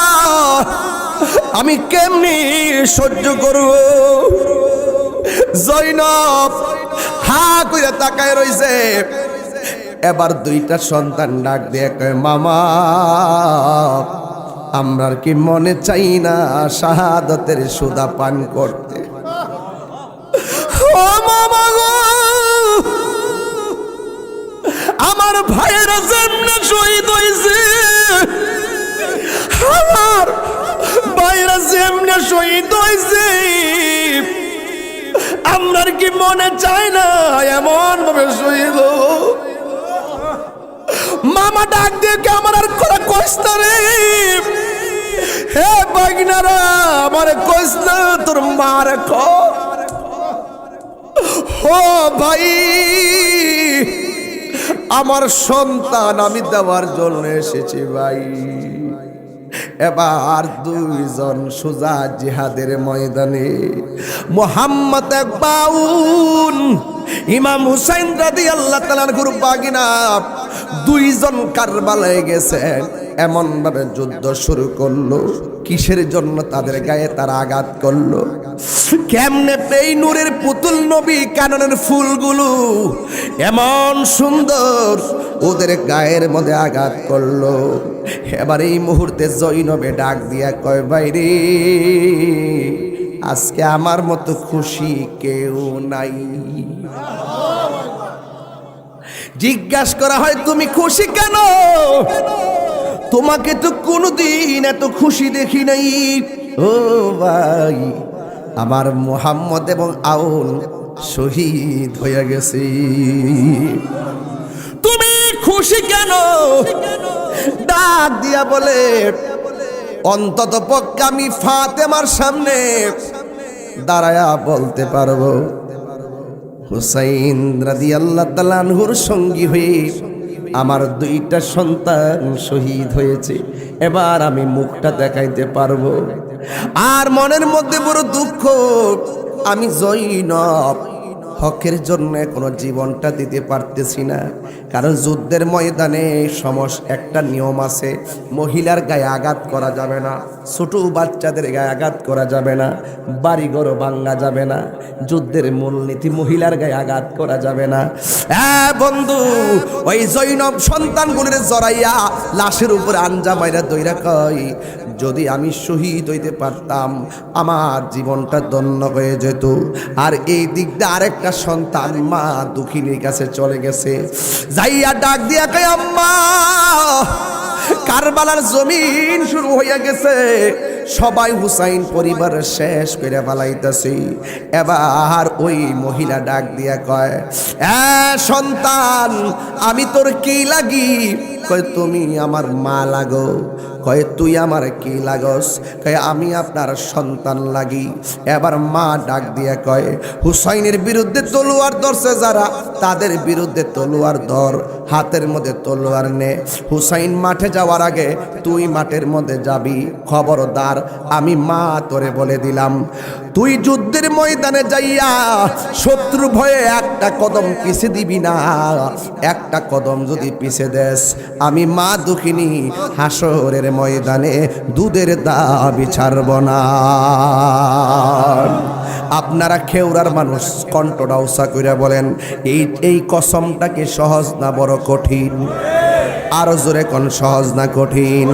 আমি কেমনি সহ্য করব? জৈনব হা কইরা তাকায় রইছে। এবার দুইটা সন্তান ডাক দিয়ে কয়, মামা আমরার কি মনে চাই না শাহাদাতের সুদা পান করতে? ও মামা গো, আমার ভাইয়েরা যেমনে শহীদ হয়েছে, আমার ভাইয়েরা যেমনে শহীদ হয়েছে, আমরার কি মনে চায় না এমন ভাবে শহীদ হবো? মামা ডাক দিয়ে আমার আর করা কষ্ট রে, হে বাগনারা আমার কষ্ট, তোর মার ও ভাই, আমার সন্তান আমি দেওয়ার জন্য এসেছি ভাই। এবার দুইজন সুজা জিহাদের ময়দানে, মুহাম্মদ এক বাউন, ইমাম হুসাইন রাদিয়াল্লাহু তাআলার বাগিনা, দুইজন কারবালায় গেছেন। এমন ভাবে যুদ্ধ শুরু করলো, কিসের জন্য তাদের গায়ে তারা আঘাত করলো? কেমনে এই নূরের পুতুল নবী কাননের ফুলগুলো এমন সুন্দর ওদের গায়ের মধ্যে আঘাত করলো। এবার এই মুহূর্তে জৈনবে ডাক দিয়া কয়, বাইরে আজকে আমার মতো খুশি কেউ নাই। জিজ্ঞাসা করা হয়, তুমি খুশি কেন? তোমাকে তো কোনোদিন এত খুশি দেখি নাই। ও ভাই, আমার মুহাম্মদ এবং আউন শহীদ হয়ে গেছে, তুমি খুশি কেন? ডাক দিয়া বলে, অন্তত পক্ষে আমি ফাতেমার সামনে দাঁড়ায়া বলতে পারবো হুসাইন রাদিয়াল্লাহু তাআলা আনহুর সঙ্গী হয়ে আমার দুইটা সন্তান শহীদ হয়েছে। এবার আমি মুখটা দেখাইতে পারবো। আর মনের মধ্যে বড় দুঃখ, আমি জৈনব হকের জন্য কোনো জীবনটা দিতে পারতেছি না। কারণ যুদ্ধের ময়দানে একটা নিয়ম আছে, মহিলার গায়ে আঘাত করা যাবে না, ছোট বাচ্চাদের গায়ে আঘাত করা যাবে না, বাড়িঘর ভাঙা যাবে না। যুদ্ধের মূলনীতি মহিলার গায়ে আঘাত করা যাবে না। হ্যাঁ বন্ধু, ওই জৈনব সন্তানগুলির জড়াইয়া লাশের উপরে আঞ্জা মাইরা দইরা কয়, যদি আমি শহীদ হইতে পারতাম আমার জীবনটা ধন্য হয়ে যেত। আর এই দিক দিয়ে আরেকটা সন্তান মা দুঃখিনীর কাছে চলে গেছে, যাইয়া ডাক দিয়া কয়, আম্মা কারবালার জমিন শুরু হইয়া গেছে, সবাই হুসাইন পরিবার শেষ করে পালাইতেছে। এবার ওই মহিলা ডাক দিয়া কয়, সন্তান আমি তোর কি লাগি? কয় তুমি আমার মা লাগো। কয় তুই আমার কি লাগস? কয় আমি আপনার সন্তান লাগি। এবার মা ডাক দিয়া কয়, হুসাইনের বিরুদ্ধে তলোয়ার ধরছে যারা, তাদের বিরুদ্ধে তলোয়ার ধর, হাতের মধ্যে তলোয়ার নে। হুসাইন মাঠে যাওয়ার আগে তুই মাঠের মধ্যে যাবি। খবরদার, আমি মা তোরে বলে দিলাম, তুই যুদ্ধের ময়দানে যাইয়া শত্রু ভয়ে একটা কদম পিছে দিবি না। একটা কদম যদি পিছে দেস, আমি মা দুঃখিনী হাসরের ময়দানে দুধের দাবি ছাড়ব না। আপনারা খেউরার মানুষ, কণ্ঠটা উঁচা কইরা বলেন, এই কসমটাকে সহজ না বড় কঠিন? আরো জোরে কোন, সহজ না কঠিন?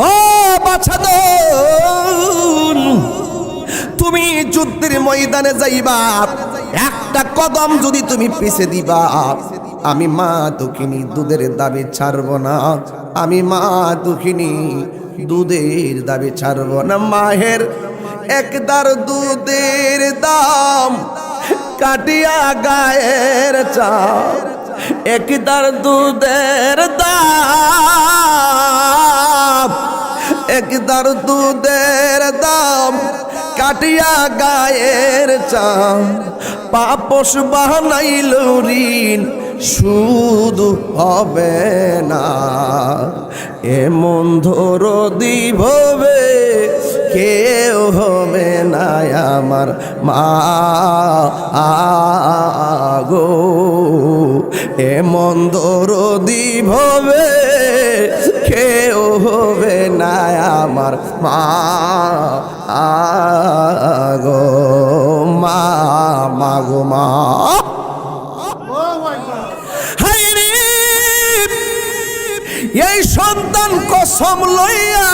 ও বাছাদন, তুমি যুদ্ধের ময়দানে যাইবা, একটা কদম যদি তুমি পিছে দিবা, আমি মা দুঃখিনী দুধের দাবি ছাড়ব না। আমি মা দুঃখিনী দুধের দাবি ছাড়ব না। মাহের একদার দুধের দাম কাটিয়া গায়ের চাপ, একদার দুধের দাম, একদার দুধের দাম কাটিয়া গায়ের চাম, পাপস বানাইল ঋণ শুধু হবে না। এমন ধরো দিভবে কেউ হবে না আমার মা গো। এমন ধরো দিভবে কেউ হবে না আমার মা গো। মা গো মা। এই সন্তান কসম লইয়া,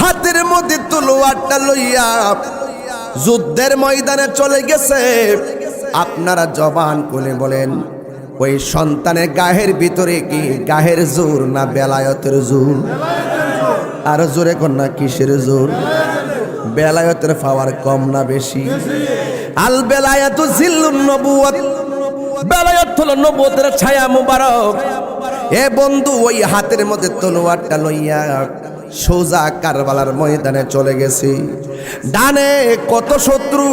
হাতের মধ্যে তলোয়ারটা লইয়া যুদ্ধের ময়দানে চলে গেছে। আপনারা জবান খুলে বলেন, ওই সন্তানের গায়ের ভিতরে কি গায়ের জোর না বেলায়েতের জোর? আর জোরে কন্যা কিসের জোর? বেলায়েতের পাওয়ার কম না বেশি? আল বেলায়েতু জিল্লুন নবুওয়াত, বেলায়েত হলো নবুয়তের ছায়া মুবারক। এ বন্ধু, ওই হাতের মধ্যে তলোয়ারটা লইয়া সোজা কারবালার ময়দানে চলে গেছে। ডানে কত শত্রু,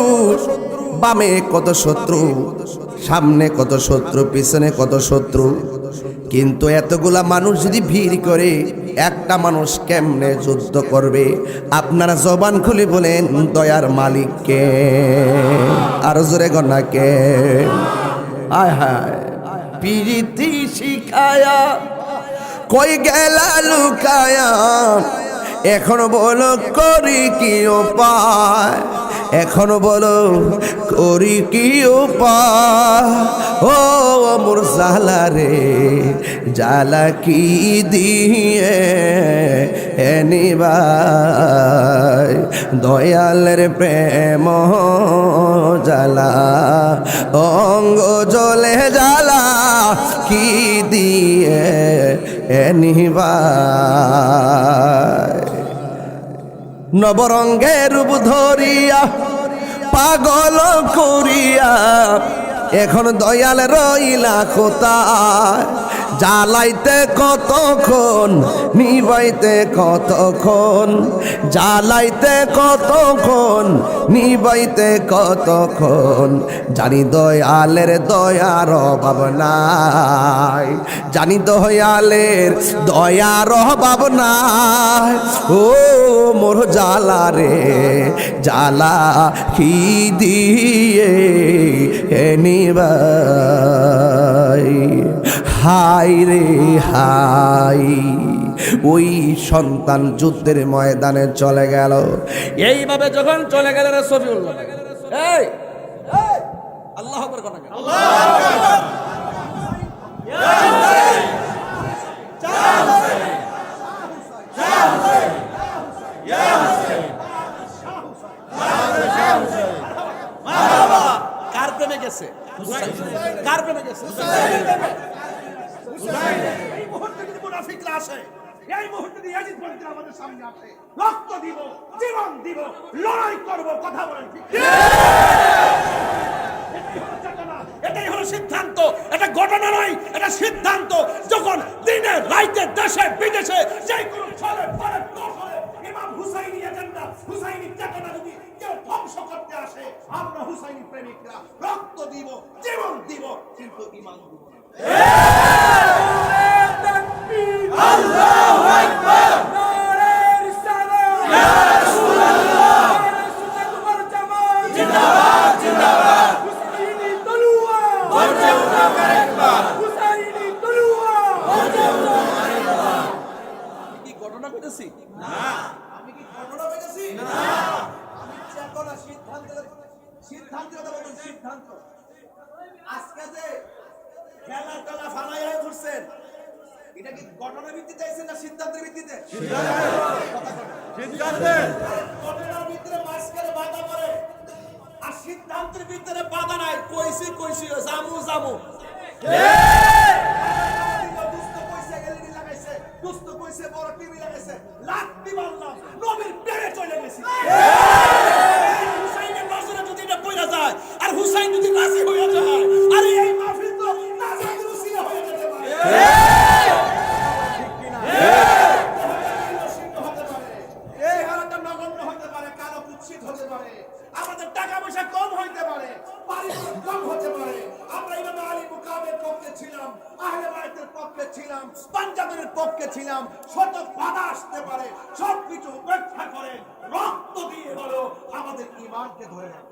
বামে কত শত্রু, সামনে কত শত্রু, পিছনে কত শত্রু। কিন্তু এতগুলা মানুষ যদি ভিড় করে, একটা মানুষ কেমনে যুদ্ধ করবে? আপনারা জবান খুলে বলেন, দয়ার মালিককে। আর জোরে গনাকে। হায় হায়, প্রীতি শিখায়া কই গেলা লুকায়া, এখন বলো করি কি উপায়? এখন বলো করি কি উপায়? ও মোর জালা রে, জালা কি দিয়ে এনিবাই? দয়ালের প্রেম জালা অঙ্গ জলে জালা কি দিয়ে এনিবাই? নবরঙ্গের রূপ ধরিয়া পাগল করিয়া এখন দয়াল রইলা কোথায়? জ্বালাইতে কতক্ষণ নিবাইতে কতক্ষণ, জ্বালাইতে কতক্ষণ নিবাইতে কতক্ষণ, জানি দয়ালের দয়ার অভাব নাই, জানি দয়ালের দয়ার অভাব নাই। ও মোর জ্বালা রে জ্বালা কি দিয়ে নিবাই, হাই রে হাই। ওই সন্তান যুদ্ধের ময়দানে চলে গেল। এইভাবে যখন চলে গেল রে সফিউল্লাহ, এই আল্লাহু আকবার কথা বল, আল্লাহু আকবার। কার প্রেমে গেছে? কার প্রেমে গেছে? এই মুহূর্তে যদি মুনাফিকরা আসে, এই মুহূর্তে যদি ইয়াজিদ পন্থীরা আমাদের সামনে আসে, রক্ত দিব, জীবন দিব, লড়াই করব, কথা বলেন ঠিক? এটাই হলো সিদ্ধান্ত। এটা ঘটনা নয়, এটা সিদ্ধান্ত। যখন দিনে রাইতে দেশে বিদেশে যে কোনো ছলে ফলে দোষলে ইমাম হুসাইনি এজেন্ডা, হুসাইনি চেতনা যদি কেউ ধ্বংস করতে আসে, আমরা হুসাইনি প্রেমিকরা রক্ত দিব, জীবন দিব, কিন্তু ইমান দিব না। আল্লাহু আকবার, নারে রিসালাত, ইয়া রাসূলুল্লাহ, রাসূলুল্লাহ জামাত জিন্দাবাদ জিন্দাবাদ, হুসাইনি তলোয়ার গর্জে উঠো আরেকবার, হুসাইনি তলোয়ার গর্জে উঠো আরেকবার। কি ঘটনা ঘটেছি? না, আমি কি ঘটনা পেয়েছি? না, আমি চেতনা সিদ্ধান্তের কথা বলছি। সিদ্ধান্ত আজকে যে খেলা টেলা ফালাই হয়ে ঘুরছেন, এটা কি ঘটনা ভিত্তিতে চাইছেন না সিদ্ধান্তের ভিত্তিতে? ঘটনার ভিতরে মাঝখানে বাধা পড়ে, আর সিদ্ধান্তের ভিতরে বাধা নাই। কইছি কইছি জামু জামু, দুস্থ কইছে এলইডি লাগাইছে, দুস্থ কইছে বড় টিভি লাগাইছে, লাত্তি মারলাম, নবীর প্রেমে চলে গেছি। হুসাইনের নজরে যদি এটা পড়া যায়, আর হুসাইন যদি রাজি হয়ে যায়, আরে এই মাহফিল তো নাজাতের উসিলা হয়ে যেতে পারে। এই হারাটা নগণ্য হতে পারে, কালো কুৎসিত হতে পারে, আমাদের টাকা পয়সা কম হইতে পারে, পারিশ্রমিক কম হতে পারে। আমরা ইমাম আলী মুকামের পক্ষে ছিলাম, আহলে বায়তের পক্ষে ছিলাম, পাঞ্জাবের পক্ষে ছিলাম। শত বাধা আসতে পারে, সবকিছু উপেক্ষা করে রক্ত দিয়ে হলো আমাদের ঈমানকে ধরে রাখবো।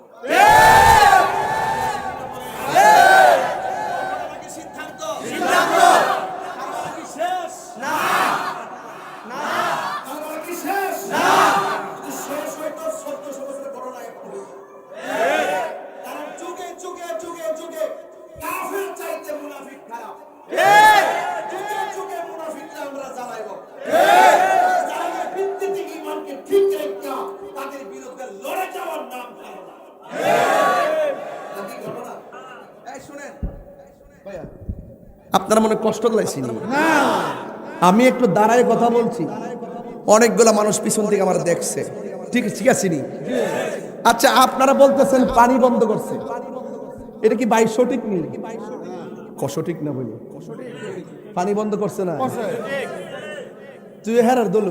সিদ্ধান্ত সিদ্ধান্ত কি শেষ? না না, কি শেষ? না, শেষ হয়তো 1400 বছরের ঘটনা এখন। কারণ যুগে যুগে যুগে যুগে কাফের চাইতে মুনাফিক খারাপ। যুগে যুগে মুনাফিকরা আমরা জ্বালাইব, জ্বালানোর ভিত্তিতে ঈমানকে ঠিক রেখা তাদের বিরুদ্ধে লড়ে যাওয়ার নাম ধারণা। ঘটনা এই শুনেন ভাইয়া, আপনারা মনে কষ্ট লাগছে না? আমি একটু দাঁড়ায় কথা বলছি, অনেকগুলা মানুষ পিছন থেকে আমার দেখছে। ঠিক ঠিক আছে নি? আচ্ছা, আপনারা বলতেছেন পানি বন্ধ করছে, এটা কি ভাই সঠিক নেই? সঠিক না বলি, পানি বন্ধ করছে না, তুই হেরার দোল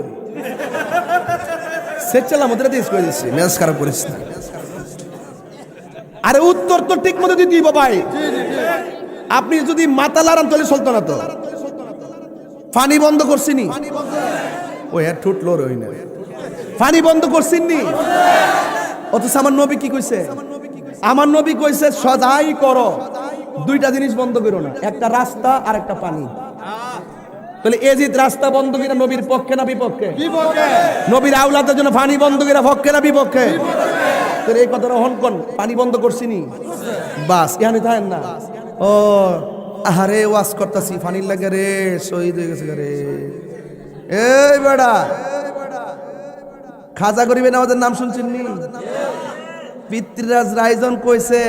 সেচালাম ওদের দিয়ে করে দিচ্ছি, মেজাজ খারাপ করিস না। আরে উত্তর তো ঠিক মতো দিতে দিব ভাই। আপনি যদি মাথা লাড়ান তাহলে চলতো না তো। পানি বন্ধ করছিনি, ওই আর ঠুটলো রই না, পানি বন্ধ করছিনি। অথচ আমার নবী কি কইছে? আমার নবী কইছে সদাই করো, দুইটা জিনিস বন্ধ করো না, একটা রাস্তা আর একটা পানি। তাহলে এজিদ রাস্তা বন্ধ কিনা নবীর পক্ষে না বিপক্ষে? নবীর আওলাদের জন্য পানি বন্ধ কিনা পক্ষে না বিপক্ষে? তাহলে এই কথাটা হনকন পানি বন্ধ করছিনি, বাস এখানে থাকেন না। ও আহারে ওয়াজ করতাছি, পানির লাগে রে, শহীদ হয়ে গেছে রে। এই বেড়া খাজা গরিবের আমাদের নাম শুনছেন নি? পিতৃরাজ রাইজন কইছে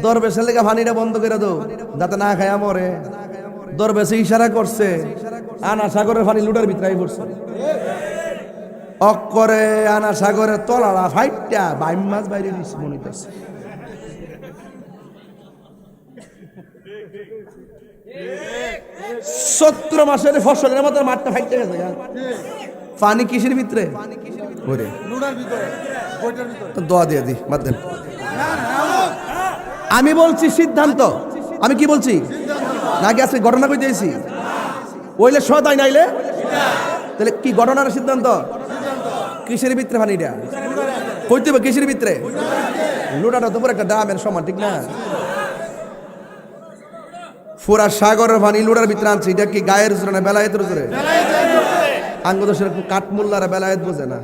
দরবেশের লেগে পানিটা বন্ধ করে দাও যাতে না খায় মরে। দরবেশে ইশারা করছে, আনা সাগরের পানি লুটার ভিতরে পড়ছে। অক্করে আনা সাগরের তলারা ফাইটটা বাইম মাছ বাইরে দিচ্ছে মনে করছে। 70 মাসের ফসলের মতো মাঠটা ফাইটে গেছে গা। পানি কিসের ভিতরে? ওরে দোয়া দিয়ে দি বাদ দেন। আমি বলছি সিদ্ধান্ত। আমি কি বলছি? নাকি আজকে ঘটনা কই দিয়েছি? ওইলে সদাই নাইলে তাহলে কি ঘটনার সিদ্ধান্ত? কিসের ভিতরে পানিটা কইতে হবে? কিসের ভিতরে? লুটাটা তো পুরো একটা দামের সমান, ঠিক না? পুরা সাগরের পানি লুটার ভিতরে আনছে। এটা কি গায়ের জোরে না বেলায়েতের জোরে? আঙ্গদোষের কাঠমুল্লারা বেলায়েত বোঝে না,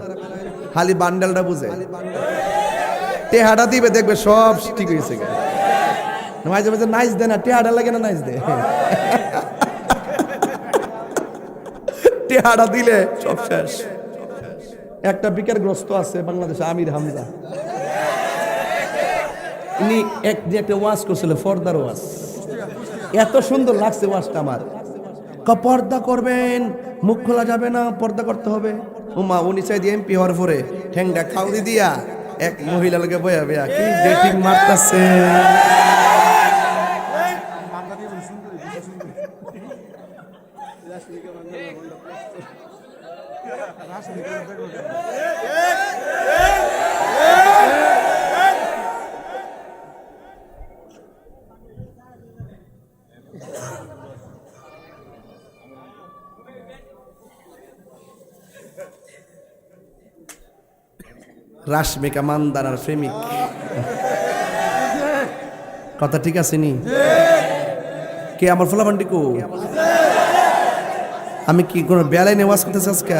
খালি বান্ডেলটা বুঝে। টেহাটা দিবে দেখবে সব ঠিক হয়েছে। মাঝে মাঝে নাইচ দে না, টেহাটা লাগে না নাইচ দে। টেহাটা দিলে সব শেষ। একটা বিকারগ্রস্ত আছে বাংলাদেশে, আমির হামজা। ইনি একদিন একটা ওয়াজ করছিল, ফর্দার ওয়াজ। এত সুন্দর লাগছে ওয়াজটা আমার। পর্দা করবেন, মুখ খোলা যাবে না, পর্দা করতে হবে। উমা উনি চাই দিয়ে এমপি হওয়ার পরে ঠ্যাংটা খাউদি দিয়া এক মহিলা লোকে বয়া বেয়া কি ডেটিং মারতাছে। রাশমিকা মান্দানার প্রেমিক, কথা ঠিক আছে নি? কে আমার ফলাফান্ডিকু? আমি কি কোনো বেলায় নিয়ে ওয়াজ করতেছি আজকে?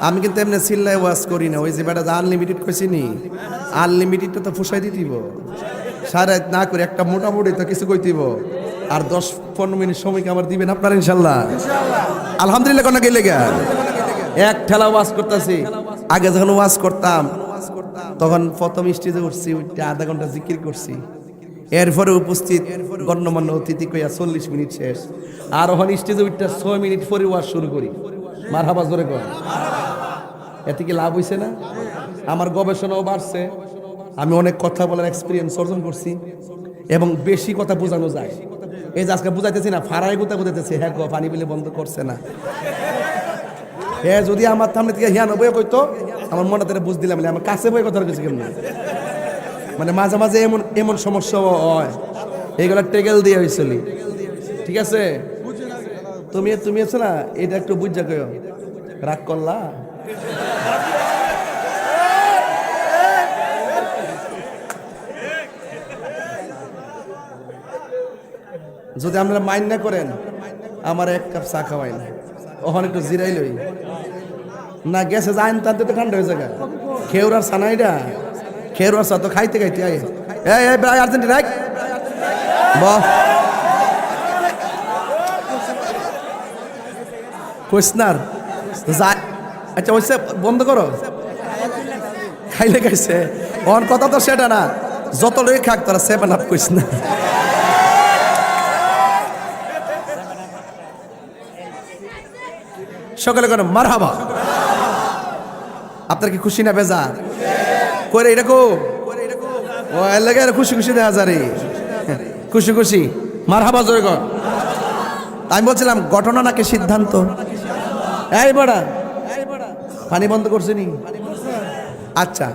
আমি কিন্তু এমনি চিল্লায় ওয়াজ করি না। ওই যে বেটা আনলিমিটেড কইছি নি, আনলিমিটেডটা তো ফুসাই দিতিব। সারা রাত না করে একটা মোটামুটি তো কিছু কইতিব। আর 10-15 মিনিট সময় কি আমার দিবেন আপনারা? ইনশাল্লাহ আলহামদুলিল্লাহ। কোন গেলে গা এক ঠেলা ওয়াজ করতেছি। আগে যখন ওয়াজ করতাম তখন প্রথম স্টেজে উঠছি, উঠতে আধা ঘন্টা জিকির করছি। এরপরে উপস্থিত গণ্যমান্য অতিথি কইয়া 40 মিনিট শেষ। আর ওখানে স্টেজে উঠতে 6 মিনিট পরে ওয়াজ শুরু করি। মারহাবা জোরে কর। এতে কি লাভ হইছে না? আমার গবেষণাও বাড়ছে, আমি অনেক কথা বলার এক্সপিরিয়েন্স অর্জন করছি এবং বেশি কথা বোঝানো যায়। এই যে আজকে বুঝাইতেছি না, ফাড়াই গুতা বুঝাইতেছি। হ্যাঁ গো পানি বিলে বন্ধ করছে না। হ্যাঁ যদি আমার সামনে থেকে হিয়ানো বই কইতো আমার মনে তারা বুঝ দিলাম, আমার কাছে বই কথা কিছু কেমন। মানে মাঝে মাঝে এমন এমন সমস্যা হয়, এইগুলা টেকেল দিয়ে হয়েছিল। ঠিক আছে, তুমি তুমি আছো না, এটা একটু বুঝা কই রাগ করলা। যদি আপনারা মাইন্ড না করেন আমার এক কাপ চা খাওয়াই না, ওখানে একটু জিরাই লই না। গেছে যাইন টানতে তো ঠান্ডা হয়ে যায়। খেউরার সানাইডা খেউরার চা তো খাইতে খাইতে আয়। এই ভাই আর্জেন্টিনা রাখ বাহ কোয়েশনার যায়। আচ্ছা ওইসে বন্ধ করো, খাইলে খাইছে। ওর কথা তো সেটা না, যত লোক খাক তারা 7 আপ কইস না। সকলে কেন মারহাবা। আপনার কি খুশি না বেজার করে? এরকম ও এলাকায় খুশি খুশি দেখা যায়, খুশি খুশি মারহাবা জোরে কর। আমি বলছিলাম ঘটনা নাকি সিদ্ধান্ত? এই বড়া পানি বন্ধ করছে নি? আচ্ছা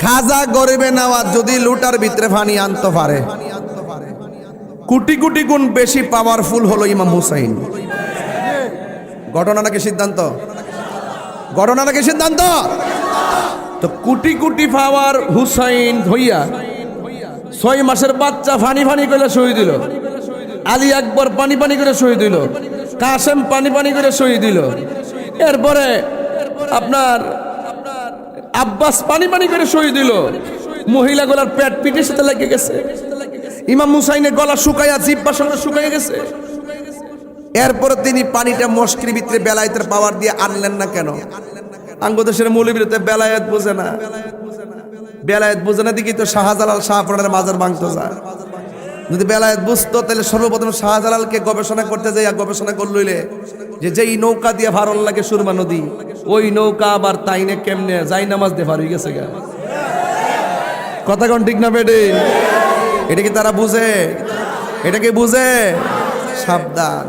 খাজা গরিবে নেওয়াজ যদি লুটার ভিতরে পানি আনতে পারে, কোটি কোটি গুণ বেশি পাওয়ারফুল হলো ইমাম হুসাইন। ঘটনা নাকি সিদ্ধান্ত? ঘটনা নাকি সিদ্ধান্ত? তো কোটি কোটি পাওয়ার হুসাইন হইয়া 6 মাসের বাচ্চা ফানি ফানি করে শহীদ দিল। আলী আকবর পানি পানি করে শহীদ দিল। কাসেম পানি পানি করে শহীদ দিল। এরপরে আপনার আব্বাস পানি পানি করে শহীদ দিল। মহিলা গলার পেট পিঠের সাথে লেগে গেছে। ইমাম হুসাইনের গলা শুকাইয়া জিহ্বার সঙ্গে শুকাইয়া গেছে। এরপরে তিনি পানিটা মস্কির ভিতরে বেলায়েতের পাওয়ার দিয়ে আনলেন না কেন? আঙ্গদেশের মৌলবীতে বেলায়েত বোঝে না। বেলায়েত বোঝে না দিকে তো শাহজালাল শাহপুরানের মাজার ভাঙতো যায়। যদি বেলায়েত বুঝতো তাহলে সর্বপ্রথম শাহজালালকে গবেষণা করতে যাইয়া গবেষণা করলইলে যে যেই নৌকা দিয়ে ভারল লাগে সুরমা নদী, ওই নৌকা আবার তাইনে কেমনে যাই নামাজ দিয়ে ভার হয়ে গেছে গা। কথা কোন ঠিক না বেডে? এটা কি তারা বুঝে? এটা কি বুঝে? সাবধান।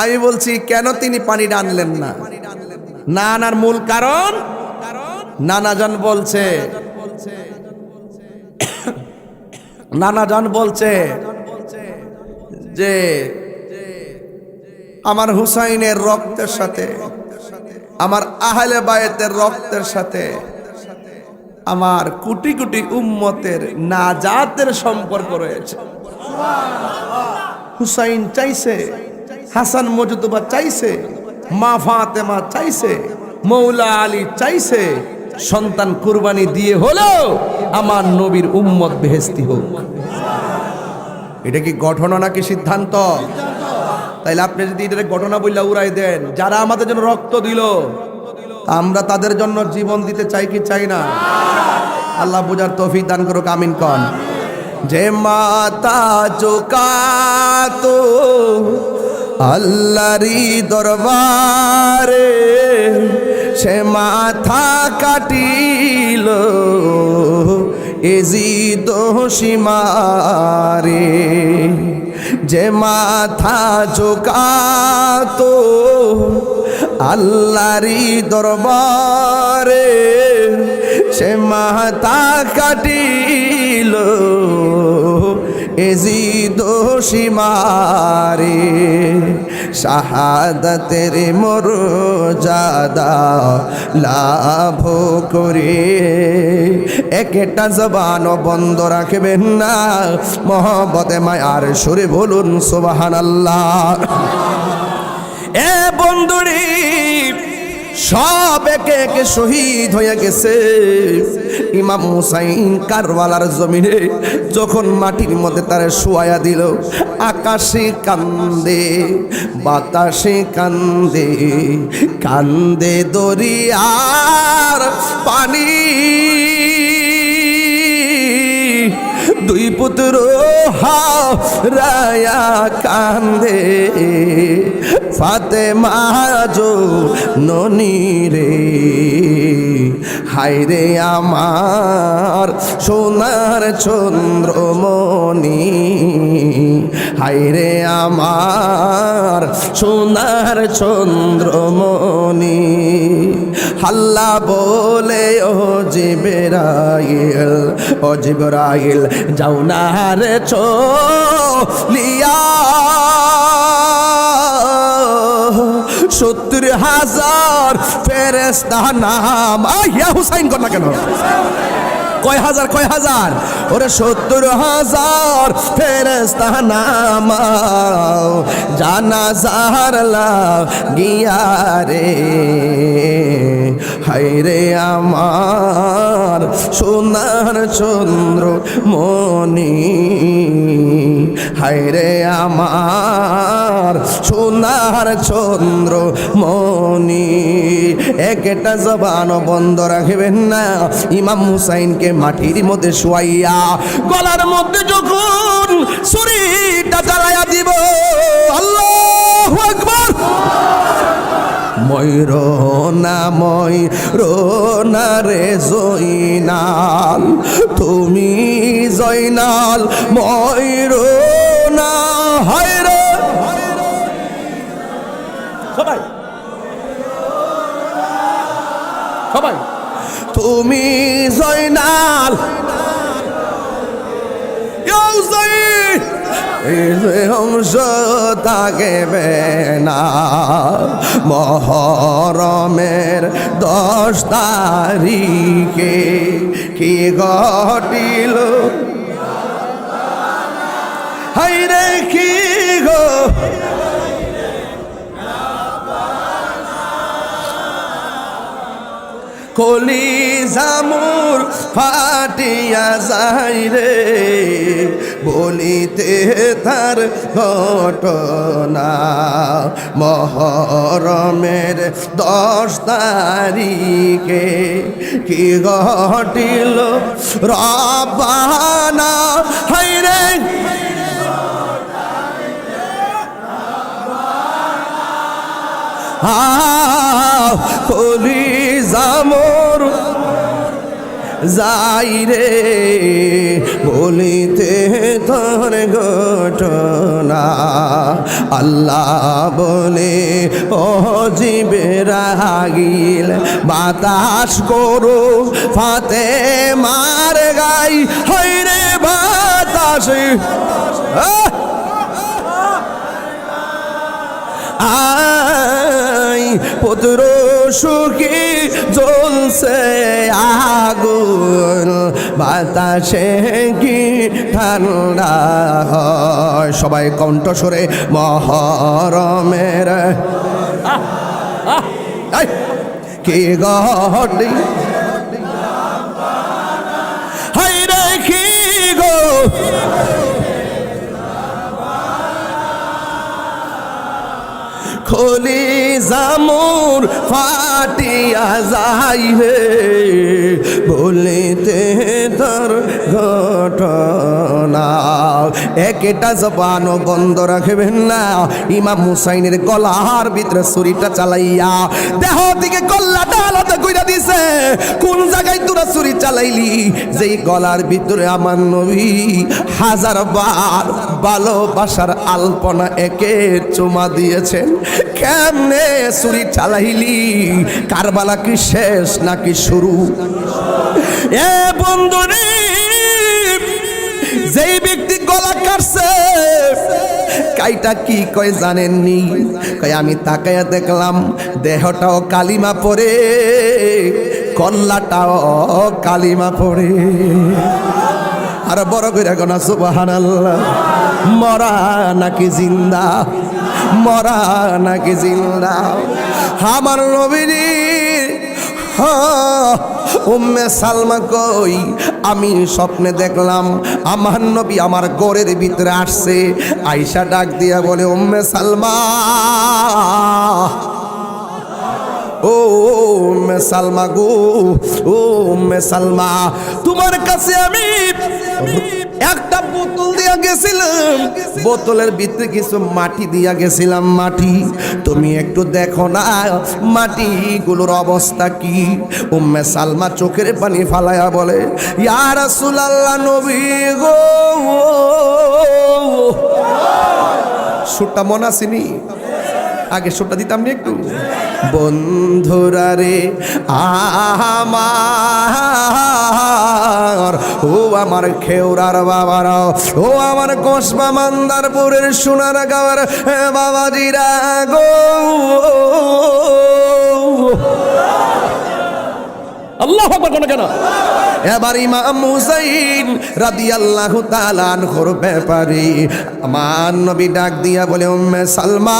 আমি বলছি কেন তিনি পানিটা আনলেন না? না আনার মূল কারণ নানাজন বলছে, নানাজন বলছে যে আমার হুসাইনের রক্তের সাথে, আমার আহলে বায়েতের রক্তের সাথে আমার কোটি কোটি উম্মতের নাজাতের সম্পর্ক রয়েছে। হুসাইন চাইছে, হাসান মজুদবা চাইছে, মা ফাতেমা চাইছে, মৌলা আলী চাইছে সন্তান কুরবানি দিয়ে হলেও আমার নবীর উম্মত বেহেশতি হোক। এটা কি ঘটনা নাকি সিদ্ধান্ত? তাইলে আপনি যদি এটা ঘটনা বললা উড়াই দেন, যারা আমাদের জন্য রক্ত দিল আমরা তাদের জন্য জীবন দিতে চাই কি চাই না? আল্লাহ বুঝার তৌফিক দান করুক, আমিন কন। যে মাতা চোকাতো আল্লাহরি দরবারে, সে মাথা কাটিল এজিদ সীমারে। যে মাথা ঝুঁকাতো আল্লাহরি দরবারে, সে মাথা কাটিল এজিদ সীমারে। শাহাদাতের মর্যাদা লাভ করে একটা জবান বন্ধ রাখবেন না, মহব্বতে মায়ার সুরে বলুন সুবহানাল্লাহ। এ বন্ধুরি সব একে একে শহীদ হয়ে গেছে। ইমাম হুসাইন কারবালার জমিনে যখন মাটির মধ্যে তারে শুয়ায়া দিল, আকাশে কান্দে, বাতাসে কান্দে, কান্দে দরিয়ার পানি। দুই পুত্র হারায়া কান্দে, ফাতেমা জননী রে। হায়রে আমার সোনার চন্দ্রমণি, হায়রে আমার সোনার চন্দ্রমণি। হাল্লা বলে ও জিবরাইল, ও জিবরাইল যাও না রে চলিয়া, 70,000 ফেরেশতা নাম। ইয়া হুসাইন কর না কেন? কয় হাজার, কয় হাজার? ওরে 70,000 ফেরেশতা নাম জানাজার লাগিয়া রে। হায়রে আমার সোনার চন্দ্র মনি, হায়রে আমার সোনার চন্দ্র মনি। একটা জবান বন্ধ রাখবেন না। ইমাম হুসাইনকে মাটির মধ্যে শুয়াইয়া গলার মধ্যে যখন ছুরিটা জ্বালাইয়া দিব, আল্লাহু আকবার। ময়ূরনা রে জয়নাল, তুমি জয়নাল ময়ূরনা। হায়রে সবাই সবাই, তুমি জয়নাল হংস থাকবে না। মহরমের 10 তারিখে কি ঘটিল, হায়রে কি গো। কলিজা মোর ফাটিয়া যায় রে, বলিতে তার ঘটনা। মহরমের 10 তারিখে কি ঘটিল রব্বানা। হায়রে কলিজা মোর যাই রে বলিতে তোর ঘটনা আল্লাহ বলে ও জিবরাইল বাতাস করো ফাতে মার গাই হইরে বাতাস আই পুত্র সুখী জ্বলছে আগুন বাতাসে কি ঠান্ডা হয় সবাই কণ্ঠস্বরে মহরমের কি গড়ি হাই রে কি গো খলি জামুর ফাটিয়া যাই হে বলিতে তোর ঘটনা একটা জবান বন্ধ রাখবেন না ইমাম হুসাইনের গলার ভিতরে ছুরিটা চালাইয়া দেহ দিকে কল্লাটা আলাদা কইরা দিছে কোন জায়গায় তোরা ছুরি চালাইলি যেই গলার ভিতরে আমার নবী হাজার বার ভালোবাসার আলপনা একে চুমা দিয়েছেন কেমনে ছুরি চালাইলি কারবালা কি শেষ নাকি শুরু এ বন্ধুরে যেই ব্যক্তি গলা কাটছে কাইটা কি কয় জানেননি কয় আমি তাকায়া দেখলাম দেহটাও কালিমা পড়ে কল্লাটাও কালিমা পড়ে আর বড় কইরা গনা সুবহানাল্লাহ মরা নাকি জিন্দা মরা নাকি জিন্দা আমার নবীজি উম্মে সালমা কই আমি স্বপ্নে দেখলাম আমার নবী আমার ঘরের ভিতরে আসছে আয়েশা ডাক দিয়া বলে উম্মে সালমা ও উম্মে সালমা গো ও উম্মে সালমা তোমার কাছে আমি একটা বোতল দিয়া গেছিলাম বোতলের ভিতরে কিছু মাটি দিয়া গেছিলাম মাটি তুমি একটু দেখো না মাটিগুলোর অবস্থা কি উম্মে সালমা চোখের পানি ফালায়া বলে ইয়া রাসূলুল্লাহ নবী গো সুরটা মনে আসেনি আগে সুরটা দিতাম না একটু বন্ধুরা রে আমার ও আমার খেউরার বাবারা ও আমার কসবা মান্দারপুরের সোনার গাওয়ার বাবাজিরা গো আল্লাহু আকবার কোন কেন এবার ইমাম হুসাইন রাদিয়াল্লাহু তাআলা আনহুর ব্যাপারে আমার নবী ডাক দিয়া বলে উম্মে সালমা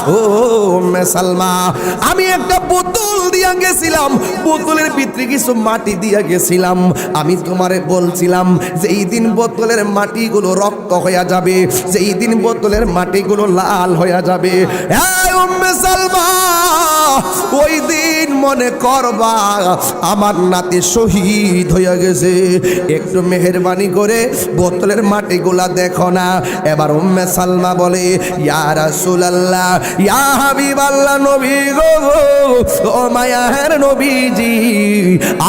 ও উম্মে সালমা আমি একটা বোতল দিয়া গেছিলাম বোতলের ভিতরে কিছু মাটি দিয়া গেছিলাম আমি তোমারে বলছিলাম যে এই দিন বোতলের মাটিগুলো রক্ত হয়ে যাবে যেই দিন বোতলের মাটিগুলো লাল হয়ে যাবে এই উম্মে সালমা ওই দিন মনে করবা আমার নাতি শহীদ হয়ে গেছে একটু মেহেরবানি করে বোতলের মাটিগুলা দেখো না এবার উম্মে সালমা বলে ইয়া রাসূলুল্লাহ ইয়া হাবিবাল্লাহ নবী গো ও মায়ার নবীজি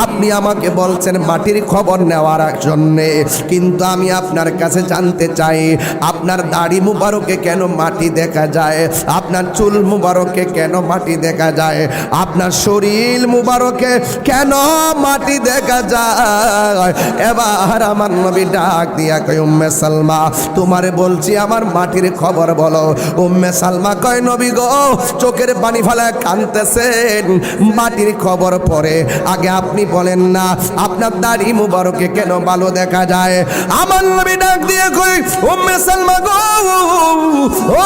আপনি আমাকে বলছেন মাটির খবর নেওয়ার জন্য কিন্তু আমি আপনার কাছে জানতে চাই আপনার দাড়ি মুবারকে কেন মাটি দেখা যায় আপনার চুল মুবারকে কেন মাটি দেখা যায় আপনার শরীর মুবারকে কেন মাটি দেখা যায় এবার আমার নবী ডাক দিয়া কয় উম্মে সালমা তোমারে বলছি আমার মাটির খবর বলো উম্মে সালমা কয় নবী গো চোখের পানি ফেলায় কাঁদতেছেন মাটির খবর পরে আগে আপনি বলেন না আপনার দাড়ি মুবারকে কেন ভালো দেখা যায় আমার নবী ডাক দিয়ে কই উম্মে সালমা গো ও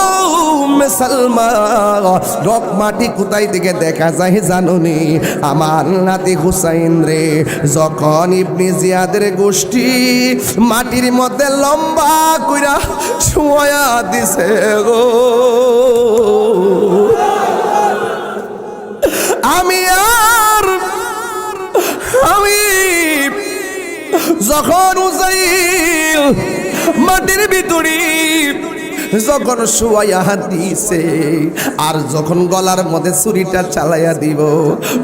উম্মে সালমা রক মাটি কোথায় থেকে দেখা যায় জানুনি আমার নাতি হুসাইন রে যখন ইবনে জিয়াদের গোষ্ঠী মাটির মধ্যে লম্বা কইরা শুয়া দিছে গো আমি যখন হুসাইন মাটির ভিতরে যখন শুয়াইয়া দিছে আর যখন গলার মধ্যে ছুরিটা চালাইয়া দিব,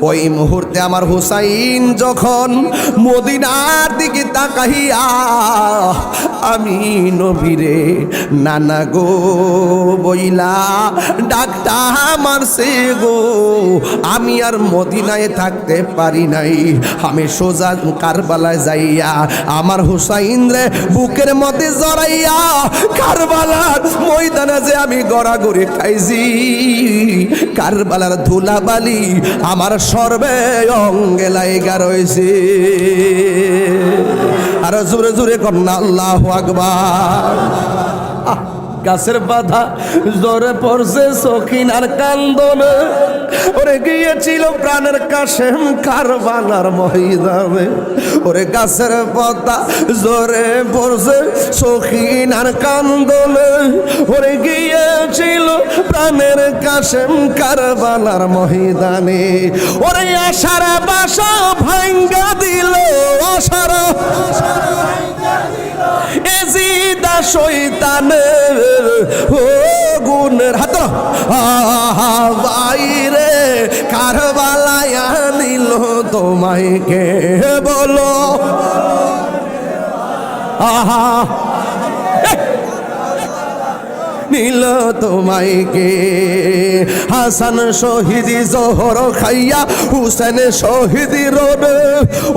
ওই মুহূর্তে আমার হুসাইন যখন মদিনার দিকে তাকাইয়া আমি নবীরে নানা গো বইলা ডাকটা মারছে গো, আমি আর মদিনায় থাকতে পারি নাই, আমি সোজা কারবালায় যাইয়া আমার হুসাইন রে বুকের মধ্যে জড়াইয়া কারবালার ময়দানে যে আমি গড়াগড়ি খাইছি, কারবালার ধুলাবালি আমার সর্বে অঙ্গে লাইগা রয়েছে। আর জোরে জোরে কন্যা আল্লাহু আকবার। গাছের বাধা জোরে পড়ছে সখিনার কান্দনে, ওরে গিয়েছিল প্রাণের কাশেম কারবালার ময়দানে, ওরে গাছের পাতা জোরে পড়ছে সখিনার কান্দনে, ওরে গিয়েছিল প্রাণের কাশেম কারবালার ময়দানে, ওরে আশার বাসা ভাঙ্গা দিল, আশার এজিদা শয়তানের ও গুণের হাত বাইরে কারবালায় নিল তোমায় কে বলো, আহা নীল তোমায় কে, হাসান শহীদি জোহর খাইয়া হুসেন শহীদি রোড,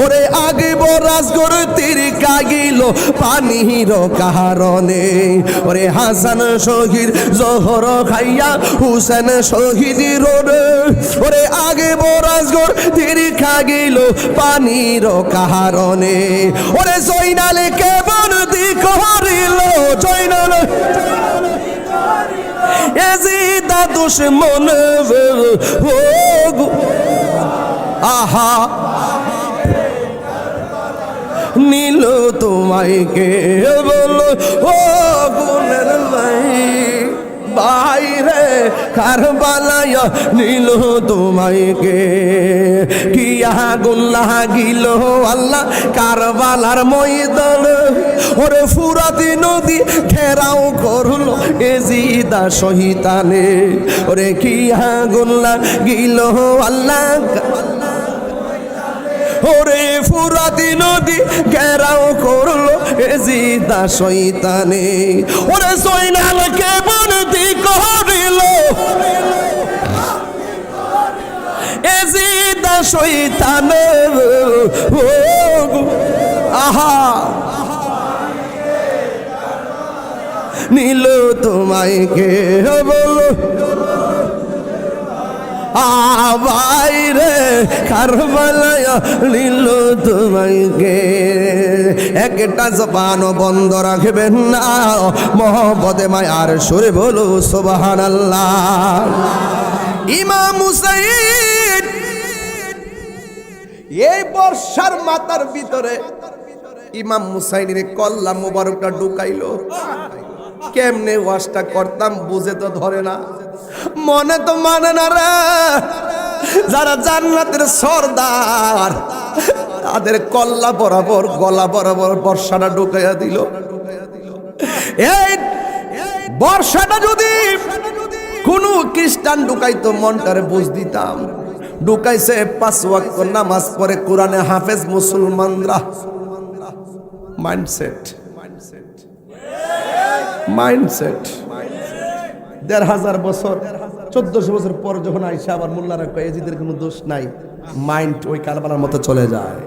ওরে আগে বরাজগর তীর কাগিল পানির কারণে, ওরে হাসান শহীদ জোহর খাইয়া হুসেন শহীদি রোড, ওরে আগে বরাজগর তীর কাগিল পানির কারণে, ওরে জয়নালে কেবল দি করিল, জয়নাল এজিদা দুশ্মন আহা নীল তোমায় কে বলো ও গুণের ভাই, বাইরে কারবালায় নীল তোমায় কে, কি আগুন লাগিল আল্লাহ কারবালার ময়দান, ওরে ফুরাতি নদী ঘেরাও করলো এজিদা শয়তানে, ওরে কি আগুন লাগিল আল্লাহ, ওরে ফুরাতি নদী ঘেরাও করলো এজিদা শয়তানে, ওরে জয়নালকে বন্দি করিল এজিদা শয়তানে, আহা নীল তোমায় কে বলো, বাইরে কারবালায় নীল তোমায় কে, একটা জবানও বন্ধ রাখবেন না, মহব্বতে মায়ার সুরে বলো সুবহানাল্লাহ। ইমাম হুসাইন এই বর্ষার মাথার ভিতরে ইমাম হুসাইনের কল্লা মুবারকটা ঢুকাইলো, কেমনে ওয়াজটা করতাম বুঝে তো ধরে না, মনে তো মানে না রে, যারা জান্নাতের সর্দার তাদের কল্লা বরাবর গলা বরাবর বর্ষাটা ঢুকাইয়া দিল। এই বর্ষাটা যদি কোন খ্রিস্টান ঢুকাইতো মনটারে বুঝ দিতাম, ঢুকাইছে 5 ওয়াক্ত নামাজ পড়ে কোরআনে হাফেজ মুসলমানরা, মাইন্ডসেট 1500 বছর 1400 বছর পর যখন আইসা আবার মোল্লারা কয় এজিদের কোনো দোষ নাই, মাইন্ড ওই কারবালার মতো চলে যায়।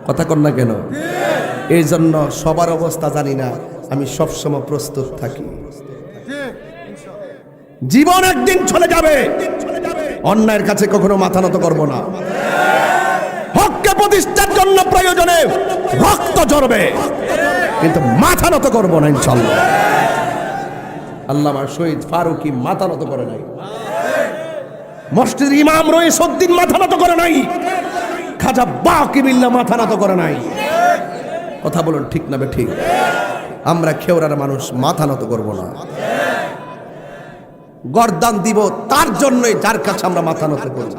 কথা কন না কেন? এই জন্য সবার অবস্থা জানি না, আমি সবসময় প্রস্তুত থাকি। জীবন একদিন চলে যাবে, অন্যায়ের কাছে কখনো মাথা নত করব না। হককে প্রতিষ্ঠার জন্য প্রয়োজনে রক্ত ঝরবে, কিন্তু মাথা নত করব না ইনশাআল্লাহ। আল্লামা শহীদ ফারুকী মাথা নত করে নাই, মসজিদের ইমাম রইসউদ্দিন মাথা নত করে নাই, খাজা বাকি বিল্লাহ মাথা নত করে নাই। কথা বলুন ঠিক না ঠিক? আমরা খেওড়ার মানুষ মাথা নত করব না, গর্দান দিব তার জন্যই যার কাছে আমরা মাথা নত করব।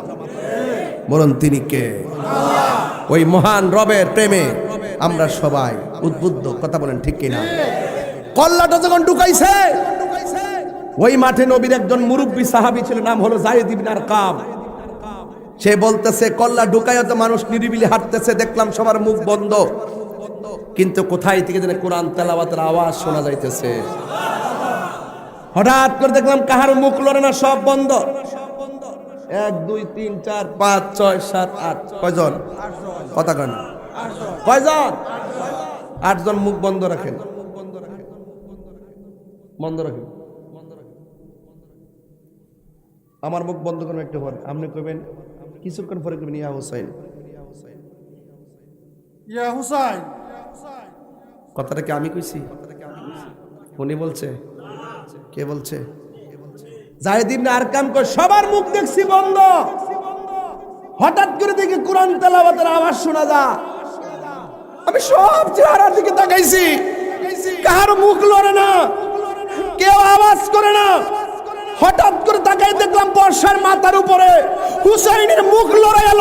বলুন তিনি কে? ওই মহান রবের প্রেমে আমরা সবাই উদ্বুদ্ধ। কথা বলেন ঠিক কিনা? কল্লাটা যখন ঢুকাইছে, ওই মাঠে নবীর একজন মুরব্বী সাহাবী ছিল, নাম হলো যায়েদ ইবনে আরকাম। সে বলতেছে, কল্লা ঢুকাইয়া তো মানুষ নিরিবিলি হাঁটতেছে, দেখলাম সবার মুখ বন্ধ, কিন্তু কোথায় থেকে যেন কোরআন তেলাওয়াতের আওয়াজ শোনা যাইতেছে। হঠাৎ করে দেখলাম কাহার মুখ লড়ে না, সব বন্ধ। 1 2 3 4 5 6 7 8 কয়জন? কথা কয় না, কয়জন? 8 জন মুখ বন্ধ রাখেন, বন্ধ রাখেন। আমার মুখ বন্ধ করবেন একটু পরে, আপনি কইবেন কিছুক্ষণ পরে কইবেন ইয়া হুসাইন, ইয়া হুসাইন। কথাটা কি আমি কইছি? উনি বলছে? কে বলছে? যায়েদ ইবনে আরকাম কয় সবার মুখ দেখছি বন্ধ, হঠাৎ করে দেখি কোরআন তেলাওয়াতের আওয়াজ শোনা যায়। আমি সব চেহারার দিকে তাকাইছি, কার মুখ লড়ে না, কেউ আওয়াজ করে না। হঠাৎ করে তাকাই দেখলাম বর্ষার মাথার উপরে হুসাইনের মুখ লড়াইয়া